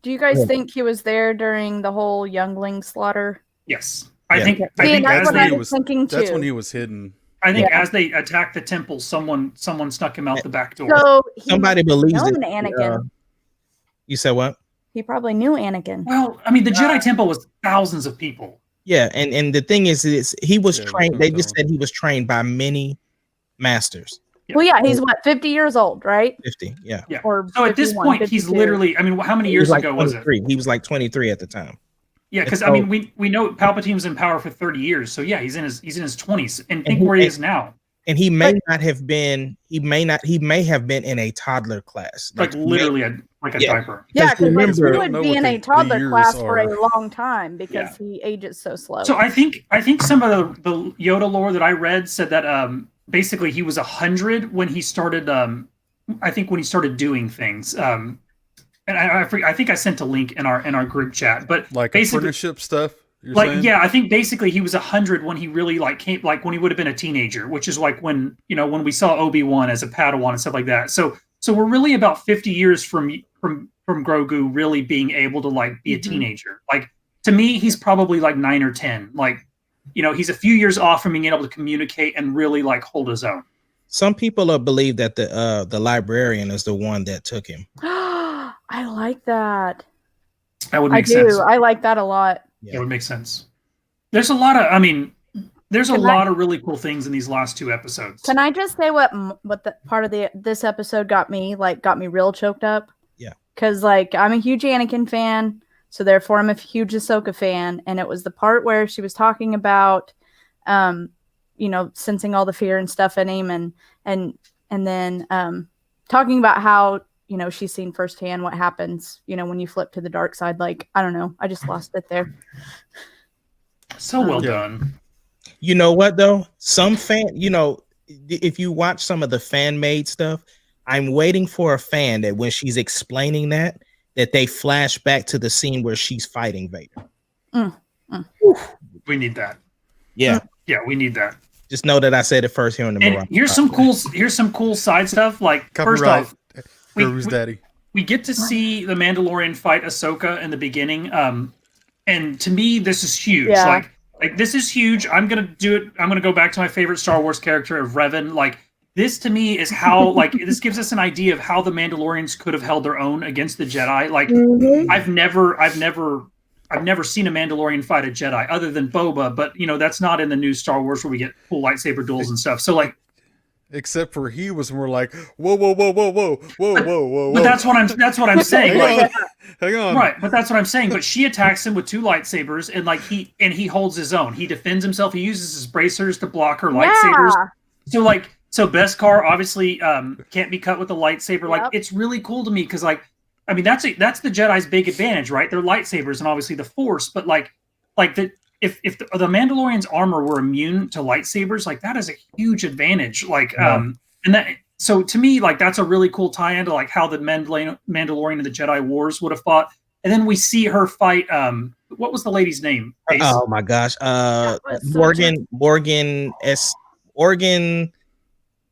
do you guys think he was there during the whole youngling slaughter? Yes. I think that's what I was thinking too. That's when he was hidden. I think as they attacked the temple, someone snuck him out the back door. So somebody believes it. Anakin. You said what? He probably knew Anakin. Well, I mean, the Jedi Temple was thousands of people. Yeah, and the thing is he was trained. They just said he was trained by many masters. Well, yeah, he's 50 years old, right? 50, yeah. Or so at this point, 52. he's literally. I mean, how many years ago was it? He was like 23 at the time. Yeah, because I mean, we know Palpatine was in power for 30 years, so yeah, he's in his 20s, and think where he is now. And he may not have been. He may have been in a toddler class, like literally a diaper. Yeah, because he would be in a toddler class for a long time because he ages so slow. So I think some of the Yoda lore that I read said that basically he was 100 when he started. I think when he started doing things. And I think I sent a link in our group chat, but like apprenticeship stuff. Yeah, I think basically he was 100 when he really came, like when he would have been a teenager, which is like when we saw Obi-Wan as a Padawan and stuff like that. So we're really about 50 years from Grogu really being able to be a teenager. Like to me, he's probably like 9 or 10. Like he's a few years off from being able to communicate and really hold his own. Some people believe that the librarian is the one that took him. I like that. That would make sense. I like that a lot. Yeah. It would make sense. There's a lot of, there's a lot of really cool things in these last 2 episodes. Can I just say what the part of this episode got me real choked up? Yeah. because like I'm a huge Anakin fan, so therefore I'm a huge Ahsoka fan, and it was the part where she was talking about, sensing all the fear and stuff in him, and then talking about how she's seen firsthand what happens, when you flip to the dark side. Like, I don't know, I just lost it there. So well done. You know what though? Some if you watch some of the fan made stuff, I'm waiting for a fan that when she's explaining that they flash back to the scene where she's fighting Vader. We need that. Yeah. Yeah, we need that. Just know that I said it first here on the Marauders. Here's some cool side stuff. Like, first off, we get to see the Mandalorian fight Ahsoka in the beginning. And to me, this is huge. Yeah. Like this is huge. I'm gonna do it. I'm gonna go back to my favorite Star Wars character of Revan. Like, this to me is how, like, this gives us an idea of how the Mandalorians could have held their own against the Jedi. Like, I've never seen a Mandalorian fight a Jedi other than Boba, but that's not in the new Star Wars where we get cool lightsaber duels and stuff. So like, except for he was more like whoa. But that's what I'm saying. Hang on. Right, but that's what I'm saying. But she attacks him with 2 lightsabers, and like he holds his own. He defends himself. He uses his bracers to block her lightsabers. So Beskar obviously can't be cut with a lightsaber. Yep. Like, it's really cool to me because, like, I mean, that's the Jedi's big advantage, right? They're lightsabers and obviously the Force. But if the Mandalorian's armor were immune to lightsabers, like, that is a huge advantage. Like, so to me, like, that's a really cool tie-in to like how the Mandalorian and the Jedi Wars would have fought. And then we see her fight. What was the lady's name? Ace? Oh my gosh, Morgan.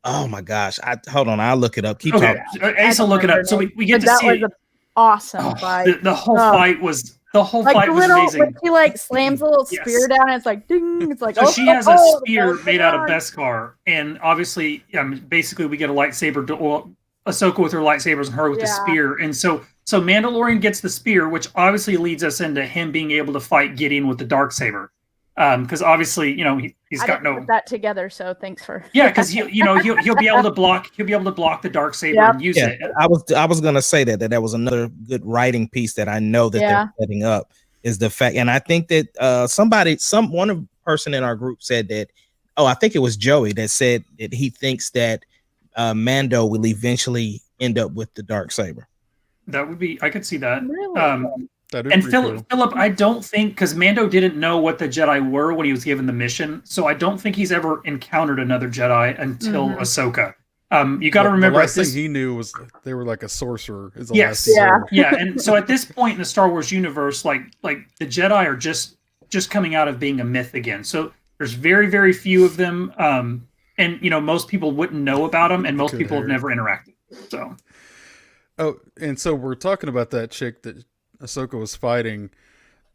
Oh my gosh, hold on, I'll look it up. Keep talking. Ace will look it up. So we get to see. That was an awesome fight. The whole fight was. The whole fight was amazing. When she like slams a little spear down, and it's like ding. It's like, so she has a spear made out of Beskar, and obviously, basically, we get a lightsaber. Ahsoka with her lightsabers and her with the spear, and so Mandalorian gets the spear, which obviously leads us into him being able to fight Gideon with the darksaber, because obviously, he's got no put that together. So thanks for because he'll be able to block the darksaber and use it. I was gonna say that was another good writing piece that I know that they're setting up is the fact, and I think that one person in our group said that. Oh, I think it was Joey that said that he thinks that Mando will eventually end up with the darksaber. That would be. I could see that. Really? And Philip, I don't think, because Mando didn't know what the Jedi were when he was given the mission, so I don't think he's ever encountered another Jedi until Ahsoka. You got to remember, the last thing he knew was they were like a sorcerer. And so at this point in the Star Wars universe, like the Jedi are just coming out of being a myth again. So there's very, very few of them, and most people wouldn't know about them, and most people have never interacted. So, and so we're talking about that chick that Ahsoka was fighting.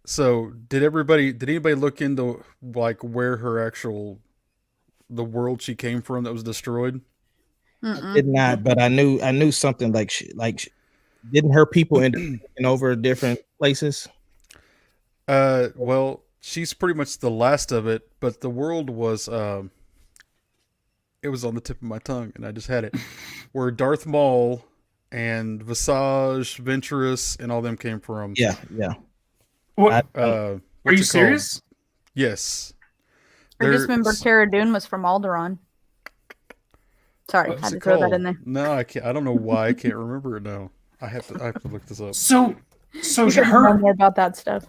So did anybody look into like where the world she came from that was destroyed? I did not, but I knew something like didn't her people end up taking over different places? Well, she's pretty much the last of it, but the world was it was on the tip of my tongue and I just had it. Where Darth Maul and Visage, Ventress, and all them came from. Yeah. What? Are you serious? Yes. I just remember Cara Dune was from Alderaan. Sorry, I had to throw that in there. No, I can't. I don't know why I can't remember it now. I have to look this up. So her more about that stuff.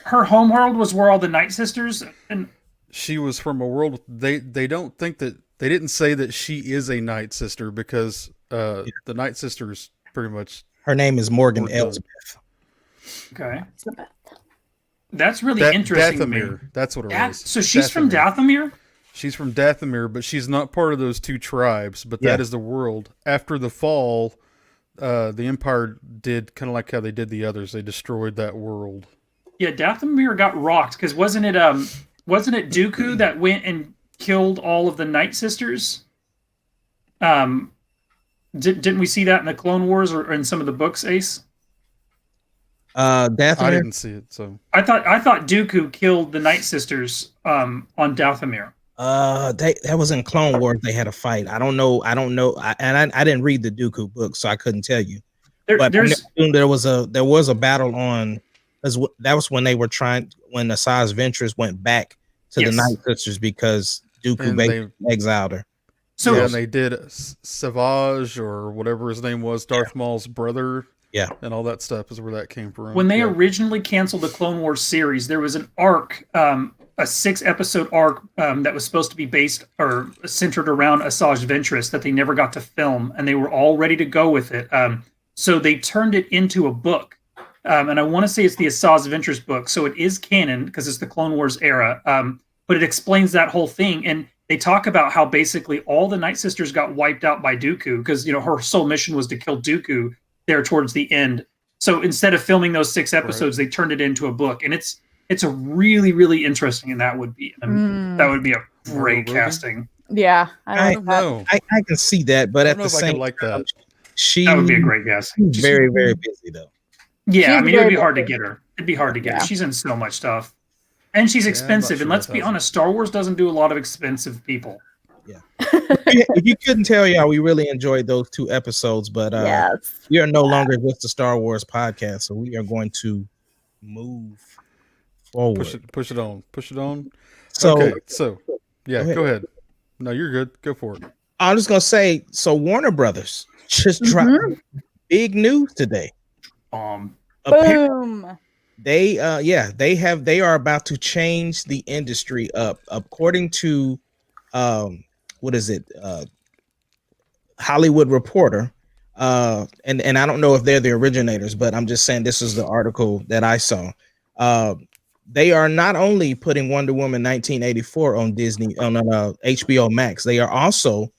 Her homeworld was where all the Night Sisters and she was from a world. They don't think that they didn't say that she is a Night Sister because the Night Sisters pretty much. Her name is Morgan Elsbeth. Okay, that's really interesting. Dathomir. That's what it was. So she's from Dathomir. She's from Dathomir, but she's not part of those 2 tribes. But that is the world. After the fall, the Empire did kind of like how they did the others. They destroyed that world. Yeah, Dathomir got rocked because wasn't it Dooku that went and killed all of the Night Sisters? Didn't we see that in the Clone Wars or in some of the books, Ace? Dathomir? I didn't see it, so I thought Dooku killed the Night Sisters on Dathomir. That was in Clone Wars. They had a fight. I don't know. I didn't read the Dooku book, so I couldn't tell you. But there's there was a battle on, because that was when when Asajj Ventress went back to the Night Sisters because Dooku And basically exiled her. so yeah, and they did Savage or whatever his name was, Darth Maul's brother. Yeah. And all that stuff is where that came from. when they originally canceled the Clone Wars series, there was an arc, a 6-episode arc that was supposed to be based or centered around Asajj Ventress that they never got to film, and they were all ready to go with it. So they turned it into a book. And I want to say it's the Asajj Ventress book, so it is canon because it's the Clone Wars era. But it explains that whole thing, and they talk about how basically all the Night Sisters got wiped out by Dooku because her sole mission was to kill Dooku there towards the end. So instead of filming those 6 episodes, they turned it into a book, and it's a really, really interesting, and that would be a great casting. Yeah, I don't know. I can see that, but at the same like that. That would be a great casting. She's very, very busy though. Yeah, She's I mean, it would be very hard to busy. get her. It'd be hard to get her. She's in so much stuff. And she's expensive. sure And let's that be doesn't. honest, Star Wars doesn't do a lot of expensive people. If you couldn't tell, y'all, we really enjoyed those 2 episodes, but yes. we are no longer just a Star Wars podcast, so we are going to move forward. Push it on. So, Okay, so yeah, Go ahead. go ahead. No, you're good. Go for it. I'm just gonna say, so Warner Brothers just dropped big news today. Apparently, Boom. they are about to change the industry up, according to Hollywood Reporter, and I don't know if they're the originators, but I'm just saying this is the article that I saw. They are not only putting Wonder Woman 1984 on Disney on HBO Max, they are also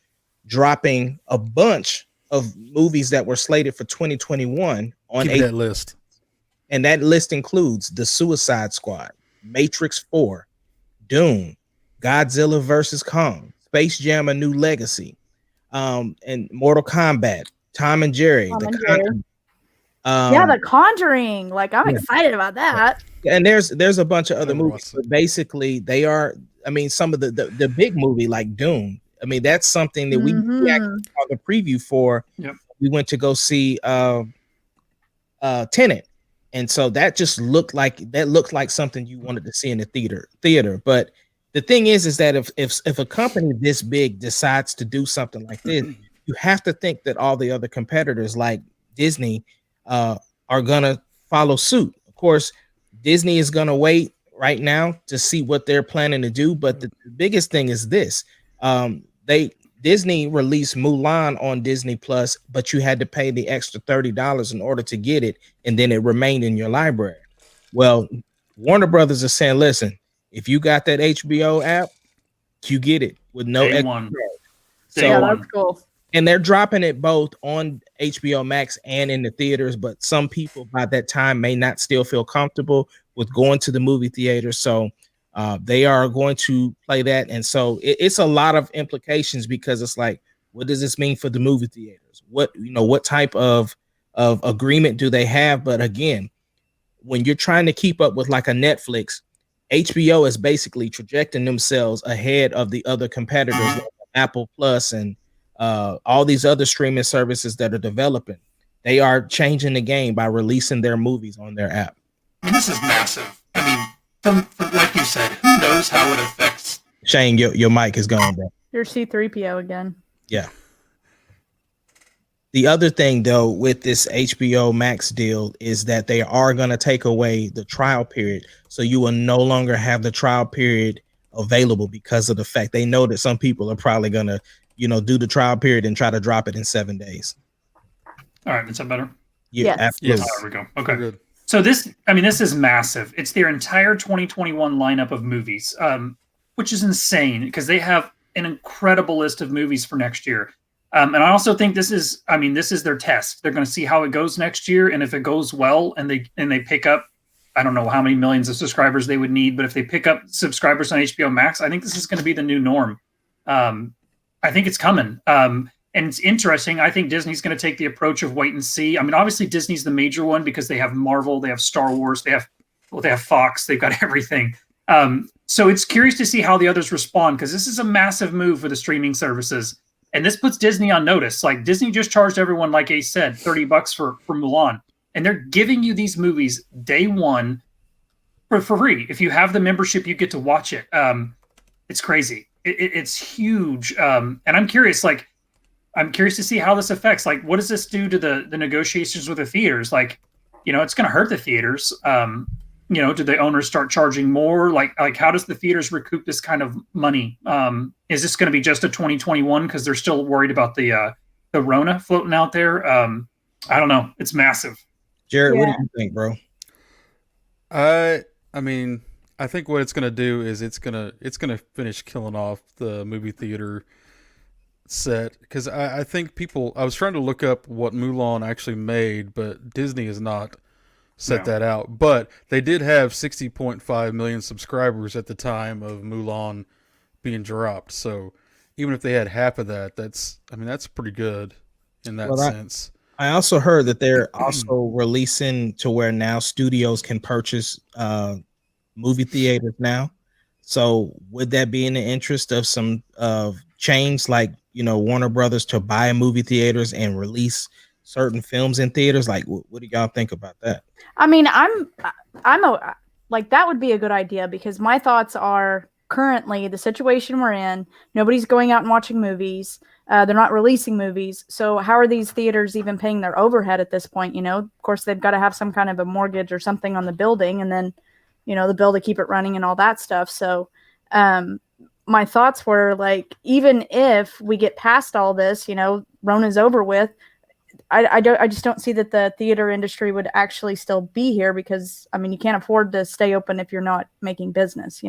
dropping a bunch of movies that were slated for 2021 on Keep that list. and that list includes The Suicide Squad, Matrix 4, Dune, Godzilla vs. Kong, Space Jam: A New Legacy, and Mortal Kombat, Tom and Jerry, The Conjuring. Like, I'm excited about that. and there's a bunch of other Never movies, watched but basically they are. I mean, some of the big movie like Dune. I mean, that's something that we actually saw the preview for. Yep. We went to go see Tenet, and so that just looked like something you wanted to see in the theater. But the thing is that if a company this big decides to do something like this, you have to think that all the other competitors like Disney are gonna follow suit. Of course, Disney is gonna wait right now to see what they're planning to do. But the biggest thing is this: Disney released Mulan on Disney Plus, but you had to pay the extra $30 in order to get it, and then it remained in your library. Well, Warner Brothers is saying, listen, if you got that HBO app, you get it with no Day extra one. charge. Day Yeah, one. that's cool. And they're dropping it both on HBO Max and in the theaters, but some people by that time may not still feel comfortable with going to the movie theater. So they are going to play that. And so it's a lot of implications, because it's like, what does this mean for the movie theaters? What type of agreement do they have? But again, when you're trying to keep up with like a Netflix, HBO is basically projecting themselves ahead of the other competitors like Apple Plus and all these other streaming services that are developing. They are changing the game by releasing their movies on their app. I mean, this is massive. I mean, from like you said, who knows how it affects? Shane, your mic is going, bro. You're C-3PO again. Yeah. The other thing, though, with this HBO Max deal is that they are going to take away the trial period. So you will no longer have the trial period available, because of the fact they know that some people are probably going to, do the trial period and try to drop it in 7 days. All right, is that better? Yeah, Yes. absolutely. Yes. There we go. Okay. Good. So this is massive. It's their entire 2021 lineup of movies, which is insane because they have an incredible list of movies for next year. And I also think this is their test. They're going to see how it goes next year, and if it goes well, and they pick up, I don't know how many millions of subscribers they would need, but if they pick up subscribers on HBO Max, I think this is going to be the new norm. I think it's coming. And it's interesting. I think Disney's going to take the approach of wait and see. I mean, obviously Disney's the major one because they have Marvel, they have Star Wars, they have Fox, they've got everything. So it's curious to see how the others respond, because this is a massive move for the streaming services. And this puts Disney on notice. Like Disney just charged everyone, like Ace said, $30 for Mulan. And they're giving you these movies day one for free. If you have the membership, you get to watch it. It's crazy. It's huge. And I'm curious to see how this affects. Like, what does this do to the negotiations with the theaters? Like, it's going to hurt the theaters. Do the owners start charging more? Like how does the theaters recoup this kind of money? Is this going to be just a 2021 because they're still worried about the Rona floating out there? I don't know. It's massive. Jared, what do you think, bro? I mean, I think what it's gonna do is it's gonna finish killing off the movie theater set, because I think I was trying to look up what Mulan actually made, but Disney has not set that out. But they did have 60.5 million subscribers at the time of Mulan being dropped. So even if they had half of that, that's pretty good in that sense. I also heard that they're also releasing to where now studios can purchase movie theaters now. So would that be in the interest of some chains like Warner Brothers to buy movie theaters and release certain films in theaters? Like, what do y'all think about that? I mean, that would be a good idea, because my thoughts are currently the situation we're in. Nobody's going out and watching movies. They're not releasing movies. So how are these theaters even paying their overhead at this point? Of course, they've got to have some kind of a mortgage or something on the building, and then, the bill to keep it running and all that stuff. So my thoughts were like, even if we get past all this, Rona's over with, I just don't see that the theater industry would actually still be here, because you can't afford to stay open if you're not making business,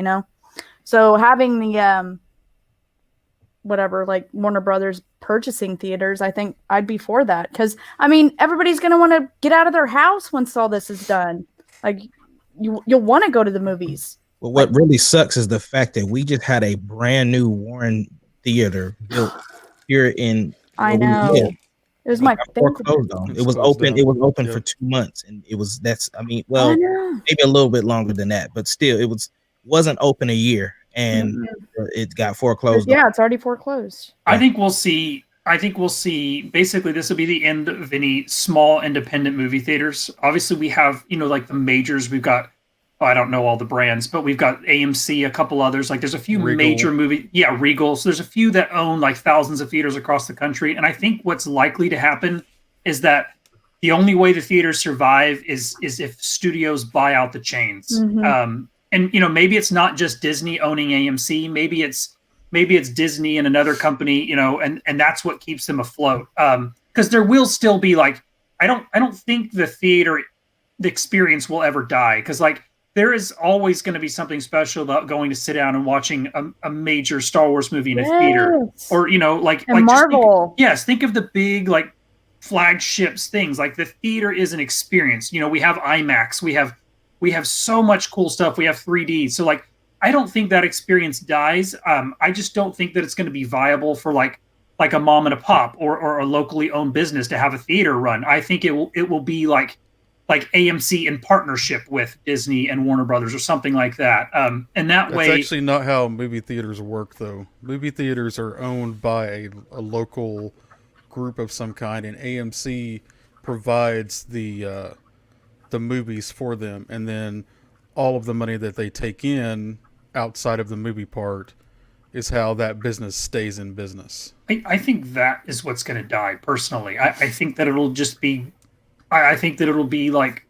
So having the like Warner Brothers purchasing theaters, I think I'd be for that, because everybody's going to want to get out of their house once all this is done. Like you'll want to go to the movies. Well, what really sucks is the fact that we just had a brand new Warren theater built here in. I know. It was my foreclosed on. It was open. It was open for 2 months, and maybe a little bit longer than that, but still, it wasn't open a year, and it got foreclosed. Yeah, it's already foreclosed. I think we'll see. Basically, this will be the end of any small independent movie theaters. Obviously, we have like the majors. We've got I don't know all the brands, but we've got AMC, a couple others. Like there's a few major movie, Regal. So there's a few that own like thousands of theaters across the country. And I think what's likely to happen is that the only way the theaters survive is if studios buy out the chains. And maybe it's not just Disney owning AMC. Maybe it's Disney and another company, and that's what keeps them afloat. Because there will still be like, I don't think the experience will ever die. Because like, there is always going to be something special about going to sit down and watching a major Star Wars movie in a theater, or like Marvel. Think of the big like flagships things. Like the theater is an experience. We have IMAX, we have so much cool stuff. We have 3D. So like, I don't think that experience dies. I just don't think that it's going to be viable for like a mom and a pop or a locally owned business to have a theater run. I think it will be like AMC in partnership with Disney and Warner Brothers or something like that. And that's actually not how movie theaters work, though. Movie theaters are owned by a local group of some kind, and AMC provides the movies for them, and then all of the money that they take in outside of the movie part is how that business stays in business. I think that is what's going to die, personally. I think that it'll just be... I think that it'll be like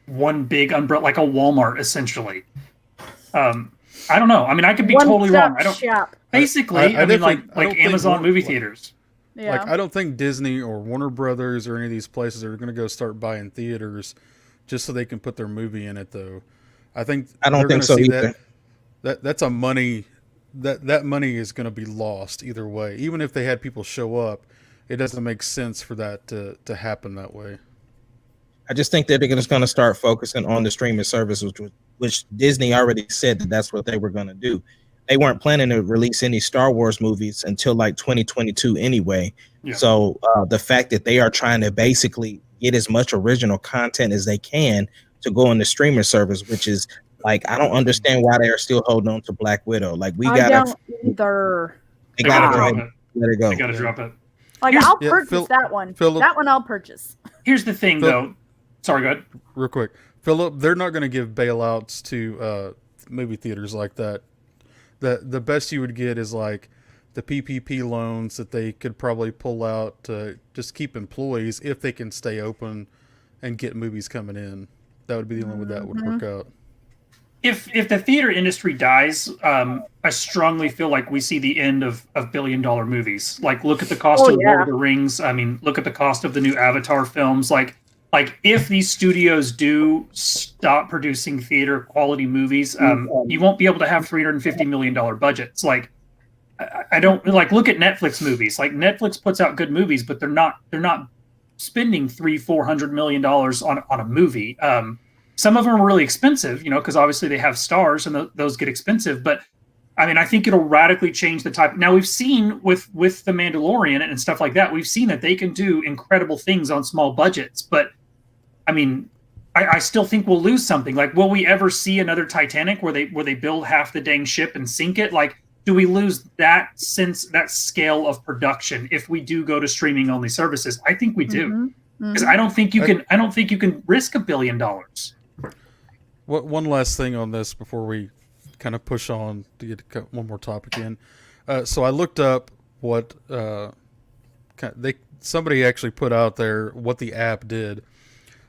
one big umbrella, like a Walmart, essentially. I don't know. I could be totally wrong. I don't. Shop. Basically, like Amazon movie theaters. Yeah. Like, I don't think Disney or Warner Brothers or any of these places are going to go start buying theaters just so they can put their movie in it, though. I don't think so either. That's a money that money is going to be lost either way. Even if they had people show up, it doesn't make sense for that to happen that way. I just think that they're just going to start focusing on the streaming services, which Disney already said that that's what they were going to do. They weren't planning to release any Star Wars movies until like 2022 anyway. Yeah. So the fact that they are trying to basically get as much original content as they can to go on the streaming service, which is like, I don't understand why they are still holding on to Black Widow. Like we got either. They got to let it go. I got to drop it. Like, Here's- I'll Yeah, purchase that one. Philip- That one I'll purchase. Here's the thing, though. Sorry, go ahead. Real quick, Philip, they're not going to give bailouts to movie theaters like that. The best you would get is like the PPP loans that they could probably pull out to just keep employees if they can stay open and get movies coming in. That would be the only way that would work out. If the theater industry dies, I strongly feel like we see the end of billion-dollar movies. Like, look at the cost of Lord of the Rings. I mean, look at the cost of the new Avatar films. Like if these studios do stop producing theater quality movies, you won't be able to have $350 million budgets. Like, I don't like look at Netflix movies. Like, Netflix puts out good movies, but they're not spending $300-400 million on a movie. Some of them are really expensive, because obviously they have stars and those get expensive. But I mean, I think it'll radically change the type. Now, we've seen with the Mandalorian and stuff like that, we've seen that they can do incredible things on small budgets. But I mean, I still think we'll lose something. Like, will we ever see another Titanic where they build half the dang ship and sink it? Like, do we lose that scale of production if we do go to streaming only services? I think we do, because I don't think you can risk $1 billion. One last thing on this before we kind of push on to get one more topic in. So I looked up what somebody actually put out there what the app did.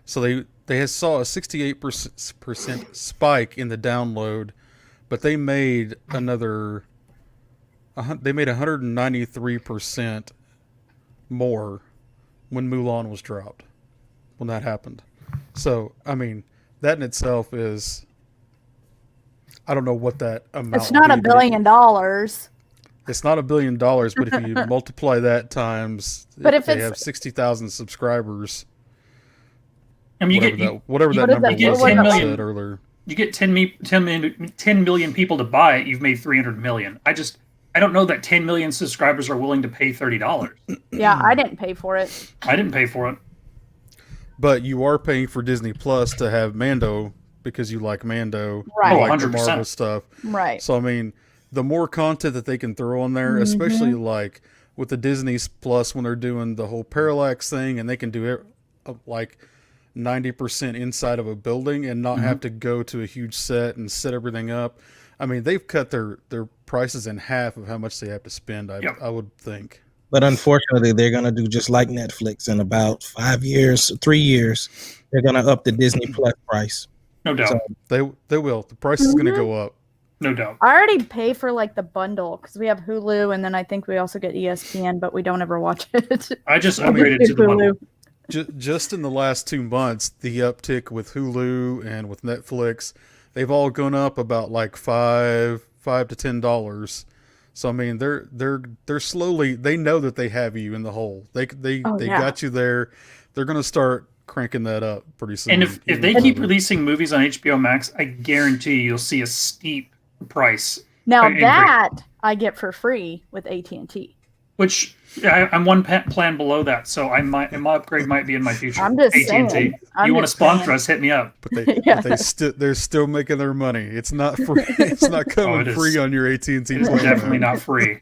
So they saw a 68% spike in the download, but they made 193% more when Mulan was dropped, when that happened. So, I mean, that in itself is, I don't know what that amount It's not $1 billion. It's not $1 billion, but if you multiply that times, But if if they it's- have 60,000 subscribers, I mean, whatever that what is number that? was What that I was that? said earlier. you get 10 million people to buy it, you've made 300 million. I don't know that 10 million subscribers are willing to pay $30. Yeah, I didn't pay for it. I didn't pay for it. But you are paying for Disney Plus to have Mando because you like Mando, Right. you like the 100%. Marvel stuff. Right. So I mean, the more content that they can throw on there, especially like with the Disney Plus when they're doing the whole parallax thing, and they can do it like 90% inside of a building and not have to go to a huge set and set everything up. I mean, they've cut their prices in half of how much they have to spend. I would think. But unfortunately, they're going to do just like Netflix in about 3 years. They're going to up the Disney Plus price. No doubt. So, They will. The price is going to go up. No doubt. I already pay for like the bundle because we have Hulu, and then I think we also get ESPN, but we don't ever watch it. I just upgraded to the bundle. Just in the last 2 months, the uptick with Hulu and with Netflix, they've all gone up about like $5 to $10. So I mean, they're slowly. They know that they have you in the hole. They got you there. They're gonna start cranking that up pretty soon. And if they keep releasing movies on HBO Max, I guarantee you'll see a steep price. Now increase. that I get for free with AT&T. Which I'm one plan below that, so my upgrade might be in my future. I'm just AT&T. saying. You want to sponsor us? Hit me up. but they're still making their money. It's not free. It's not coming free on your AT&T It's plan. definitely not free.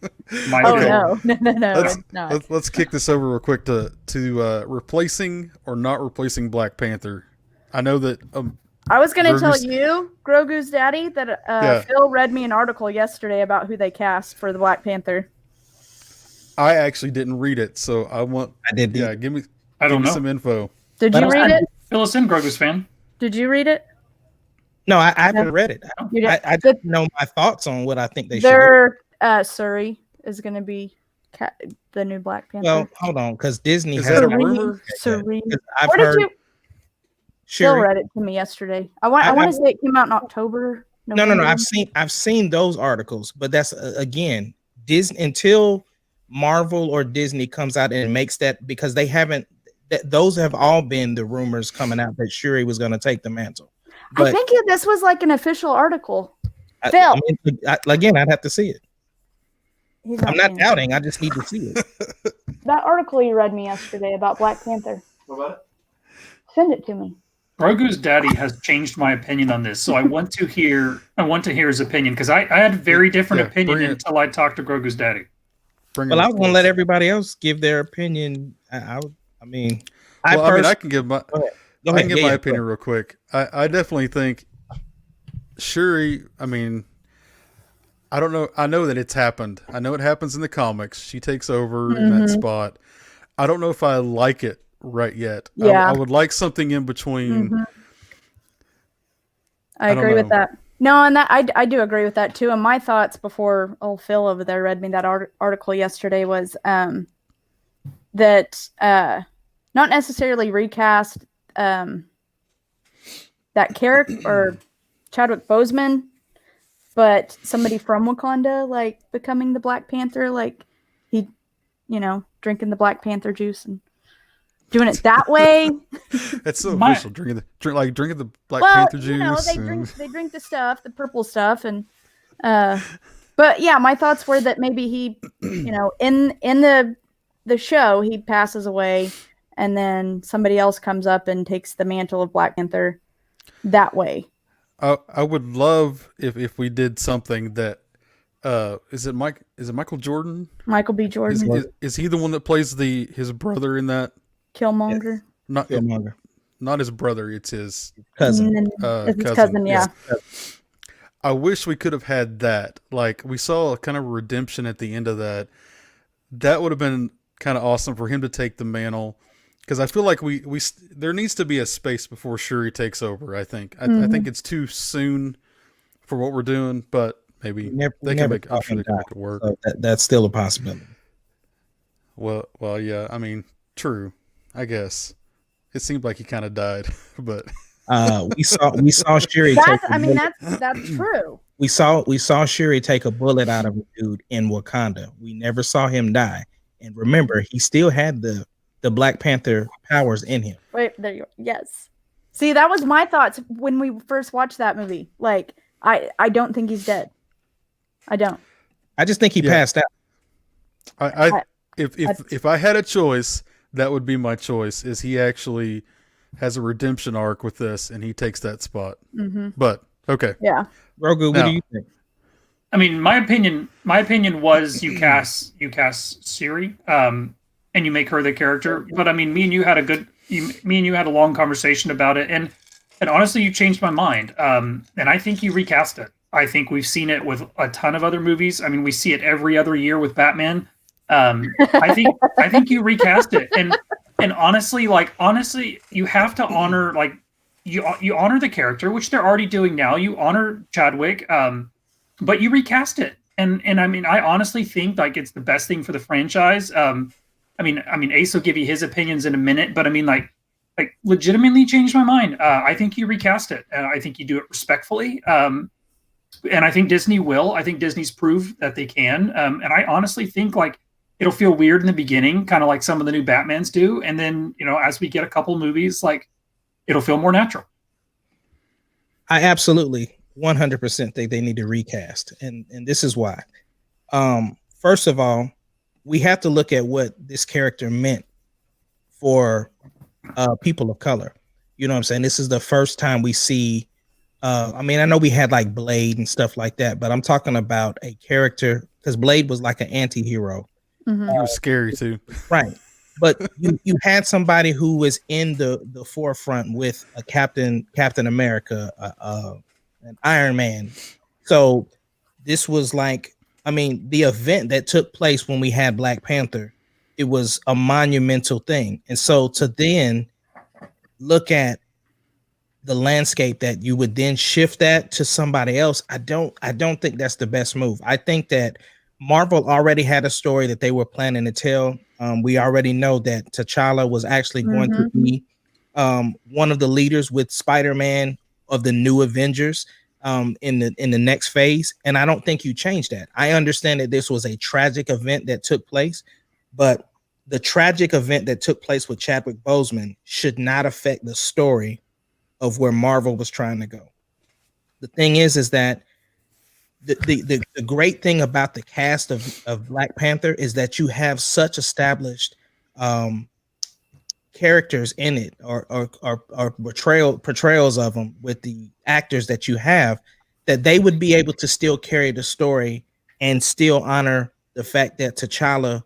My Oh opinion. no, it's not. Let's kick this over real quick to replacing or not replacing Black Panther. I know that I was going to tell Grogu's- you, Grogu's daddy, that Phil read me an article yesterday about who they cast for the Black Panther. I actually didn't read it, so I did. Yeah, give me some info. Did you read it? Fill us in, Grogu's fan. Did you read it? no, I haven't read it. You didn't? I don't know my thoughts on what I think they should do. Their Suri is going to be the new Black Panther. Well, hold on, because Disney Is has that a rumor? Suri. I've Where did heard. you? Phil Shuri, read it to me yesterday. I want to say it came out in October. no. November. I've seen those articles, but that's again Disney until Marvel or Disney comes out and makes that, because they haven't. Those have all been the rumors coming out that Shuri was going to take the mantle. I think this was like an official article. Phil. I mean, again, I'd have to see it. He's I'm not saying doubting. I just need to see it. that article you read me yesterday about Black Panther. What about it? Send it to me. Grogu's daddy has changed my opinion on this, so I want to hear his opinion, because I had a very different opinion bring it. until I talked to Grogu's daddy. bring Well, him I up was going to close. let everybody else give their opinion. I mean, Well, I mean, I can give my Go ahead. I can give Yeah, my yeah, opinion real quick. I definitely think Shuri. I mean, I don't know. I know that it's happened. I know it happens in the comics. She takes over in that spot. I don't know if I like it right yet. Yeah. I would like something in between. I don't agree with know. that. No, and that I do agree with that too. And my thoughts before old Phil over there read me that article yesterday was that not necessarily recast that character or Chadwick Boseman, but somebody from Wakanda, like becoming the Black Panther, like he, drinking the Black Panther juice and doing it that way. That's so My- official. Drinking the Black Panther juice. They drink the stuff, the purple stuff, and but yeah, my thoughts were that maybe he, in the show he passes away, and then somebody else comes up and takes the mantle of Black Panther that way. I would love if we did something that is it Michael Jordan? Michael B. Jordan, Is he the one that plays his brother in that? Killmonger, Not Killmonger. not his brother. It's his Cousin. It's his cousin, yeah. I wish we could have had that. Like we saw a kind of redemption at the end of that. That would have been kind of awesome for him to take the mantle. Because I feel like there needs to be a space before Shuri takes over. I think. I think it's too soon for what we're doing, but maybe they can make. I'm sure they can make it work. So that's still a possibility. Well, yeah. I mean, true. I guess it seemed like he kind of died, but We saw Shuri. That's true. We saw Shuri take a bullet out of a dude in Wakanda. We never saw him die. And remember, he still had the Black Panther powers in him. Wait, there you are. Yes. See, that was my thoughts when we first watched that movie. Like, I don't think he's dead. I don't. I just think he passed out. If I had a choice, that would be my choice. Is he actually has a redemption arc with this, and he takes that spot? Mm-hmm. But okay, Yeah. Grogu, what do you think? I mean, my opinion was you cast Siri, and you make her the character. But I mean, me and you had a long conversation about it, and honestly, you changed my mind. And I think you recast it. I think we've seen it with a ton of other movies. I mean, we see it every other year with Batman. I think you recast it, and honestly, you have to honor you honor the character, which they're already doing now. You honor Chadwick, but you recast it, and I mean, I honestly think like it's the best thing for the franchise. I mean, Ace will give you his opinions in a minute, but I mean, like legitimately changed my mind. I think you recast it, and I think you do it respectfully. And I think Disney will. I think Disney's proved that they can. And I honestly think like it'll feel weird in the beginning, kind of like some of the new Batmans do, and then as we get a couple movies, like it'll feel more natural. I absolutely 100% think they need to recast, and this is why. First of all, we have to look at what this character meant for people of color. You know what I'm saying? This is the first time we see. I mean, I know we had like Blade and stuff like that, but I'm talking about a character because Blade was like an anti-hero. Mm-hmm. he was scary too. Right. But you had somebody who was in the forefront with a Captain America, an Iron Man. So this was like, I mean, the event that took place when we had Black Panther, it was a monumental thing. And so to then look at the landscape that you would then shift that to somebody else, I don't think that's the best move. I think that Marvel already had a story that they were planning to tell. We already know that T'Challa was actually going to be one of the leaders with Spider-Man of the new Avengers in the next phase, and I don't think you change that. I understand that this was a tragic event that took place, but the tragic event that took place with Chadwick Boseman should not affect the story of where Marvel was trying to go. The thing is that the great thing about the cast of Black Panther is that you have such established characters in it or portrayals of them with the actors that you have, that they would be able to still carry the story and still honor the fact that T'Challa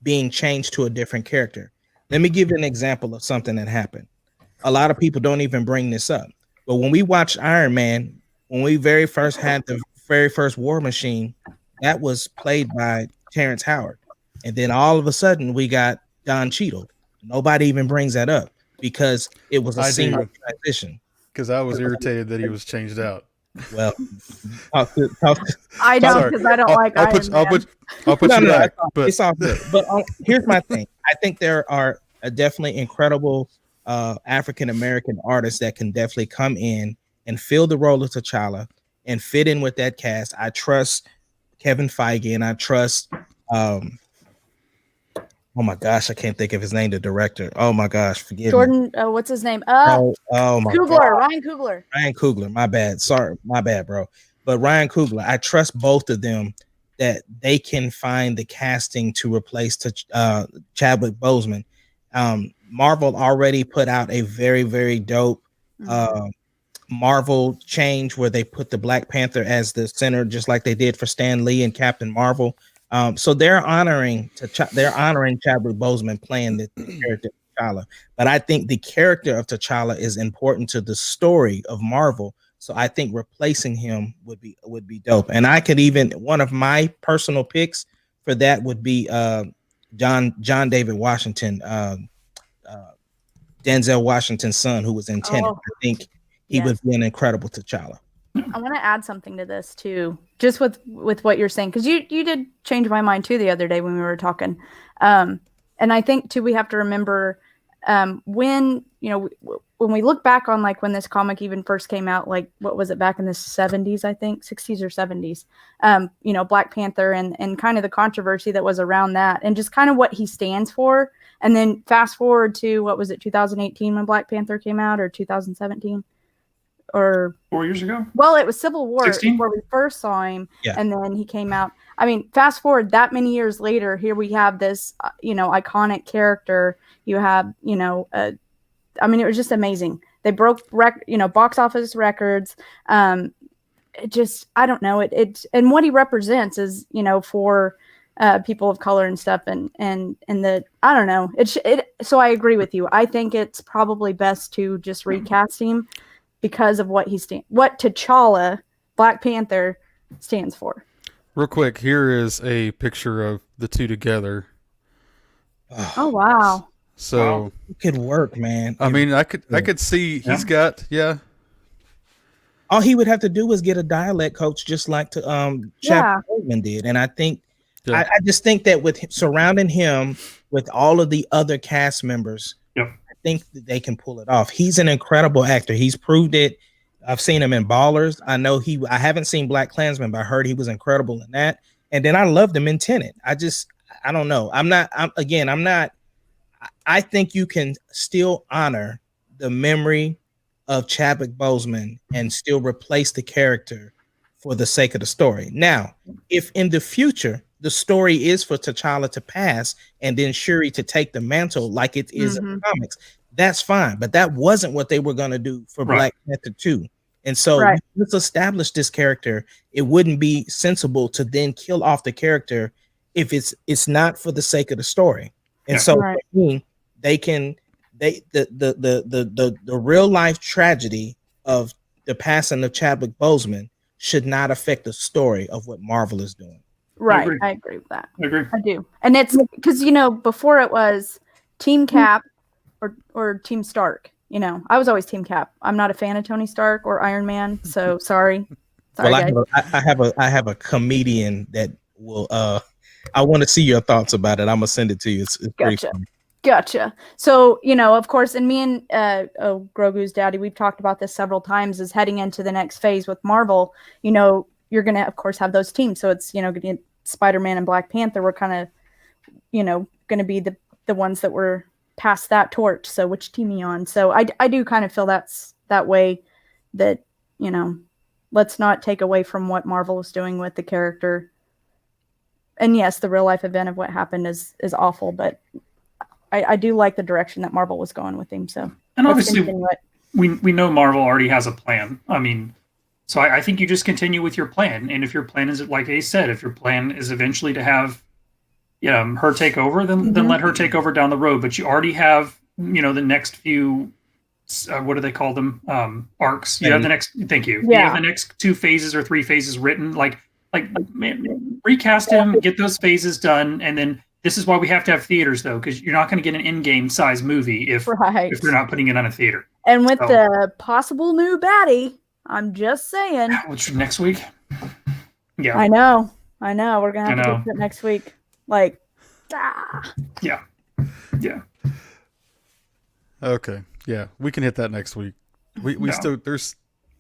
being changed to a different character. Let me give you an example of something that happened. A lot of people don't even bring this up, but when we watched Iron Man, when we very first had the very first War Machine, that was played by Terrence Howard, and then all of a sudden we got Don Cheadle. Nobody even brings that up because it was a I do. seamless transition. Because I was irritated that he was changed out. Well, talk to, I don't Sorry. because I don't like I'll Iron put, Man. I'll put you back. But it's all good. But here's my thing. I think there are definitely incredible African American artists that can definitely come in and fill the role of T'Challa and fit in with that cast. I trust Kevin Feige and I trust oh my gosh, I can't think of his name, the director. Oh my gosh, forgive me. Jordan, what's his name? Oh my Coogler, God. Ryan Coogler. Ryan Coogler, my bad. Sorry, my bad, bro. But Ryan Coogler, I trust both of them that they can find the casting to replace Chadwick Boseman. Marvel already put out a very, very dope Marvel change where they put the Black Panther as the center, just like they did for Stan Lee and Captain Marvel. So they're honoring Chadwick Boseman playing the character T'Challa. But I think the character of T'Challa is important to the story of Marvel. So I think replacing him would be dope. And I could even, one of my personal picks for that would be John David Washington, Denzel Washington's son, who was in Tenet. I think he would be an incredible T'Challa. I want to add something to this too, just with what you're saying, because you did change my mind too the other day when we were talking, and I think too we have to remember when we look back on like when this comic even first came out, like what was it back in the 70s, I think 60s or 70s, Black Panther and kind of the controversy that was around that and just kind of what he stands for, and then fast forward to what was it 2018 when Black Panther came out, or 2017. Or 4 years ago? Well, it was Civil War 16? where we first saw him, yeah. And then he came out. I mean, fast forward that many years later, here we have this, iconic character. You have, it was just amazing. They broke, box office records. It just, I don't know. And what he represents is, for people of color and stuff, and the, I don't know. So I agree with you. I think it's probably best to just recast him, because of what what T'Challa, Black Panther, stands for. real quick, here is a picture of the two together. Oh wow! So it could work, man. I mean, I could see he's got All he would have to do is get a dialect coach, just like Chadwick Boseman did, and I think I just think that with surrounding him with all of the other cast members. Think that they can pull it off. He's an incredible actor. He's proved it. I've seen him in Ballers. I haven't seen Black Klansman, but I heard he was incredible in that. And then I loved him in Tenet. I don't know. I think you can still honor the memory of Chadwick Boseman and still replace the character for the sake of the story. Now, if in the future the story is for T'Challa to pass and then Shuri to take the mantle like it is in the comics, that's fine. But that wasn't what they were going to do for Black Panther 2. And so let's establish this character. It wouldn't be sensible to then kill off the character if it's not for the sake of the story. And so for me, the real life tragedy of the passing of Chadwick Boseman should not affect the story of what Marvel is doing. Right, I agree with that. I agree. I do, and it's because before it was Team Cap or Team Stark. I was always Team Cap. I'm not a fan of Tony Stark or Iron Man, so sorry. Well, I have a comedian that will. I want to see your thoughts about it. I'm gonna send it to you. It's pretty funny. Gotcha. So, of course, and me and Grogu's daddy, we've talked about this several times, is heading into the next phase with Marvel. You're going to, of course, have those teams. So it's, Spider-Man and Black Panther were kind of, going to be the ones that were past that torch. So which team are you on? So I do kind of feel that's that way, that, let's not take away from what Marvel is doing with the character. And yes, the real life event of what happened is awful, but I do like the direction that Marvel was going with him. So, and obviously we know Marvel already has a plan. I mean, So I think you just continue with your plan. And if your plan is, like Ace said, if your plan is eventually to have her take over, then let her take over down the road. But you already have, the next few, what do they call them? Arcs. You have the next, thank you. Yeah. You have the next 2 phases or 3 phases written. Like man, recast him, get those phases done. And then this is why we have to have theaters, though, because you're not going to get an in-game size movie if you're not putting it on a theater. And with the possible new baddie, I'm just saying. Which next week? Yeah. I know. We're going to have to get to it next week. Like, Yeah. Okay. Yeah, we can hit that next week. We still there's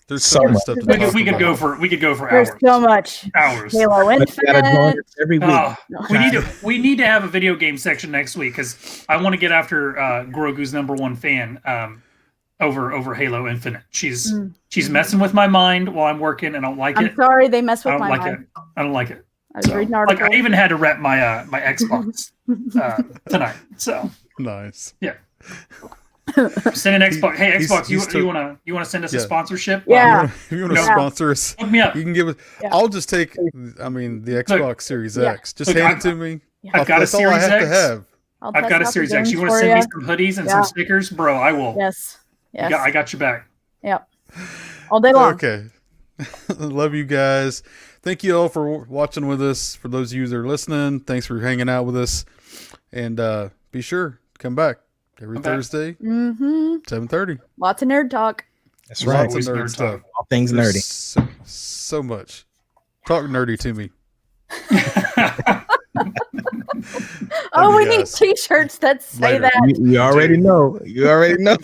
So so much much. stuff to talk We could about. go for there's hours. so much. Hours. Halo Infinite. Every week. We need to have a video game section next week because I want to get after Grogu's #1 fan over Halo Infinite. She's messing with my mind while I'm working, and I don't like it. I'm sorry they mess I with don't my like mind. it. I don't like it. I was reading articles. Like I even had to rep my my Xbox tonight. So Nice. yeah. Send an Xbox. Hey Xbox, he's you wanna send us a sponsorship? Yeah. If you want to sponsor us, Hook me up. you can give it. Yeah. I'll just take. I mean, the Xbox Series X. Just Look, hand it to me. I've got a That's all I Series have X. to have. I've got a Series X. You want to send me some hoodies and some stickers, bro? I will. Yes. I got your back. Yep. All day long. Okay. Love you guys. Thank you all for watching with us. For those of you that are listening, thanks for hanging out with us. And be sure to come back every Thursday, 7:30. Lots of nerd talk. That's right. Lots of nerd stuff. All things nerdy. So much. Talk nerdy to me. We need t-shirts that say that. You already know. You already know.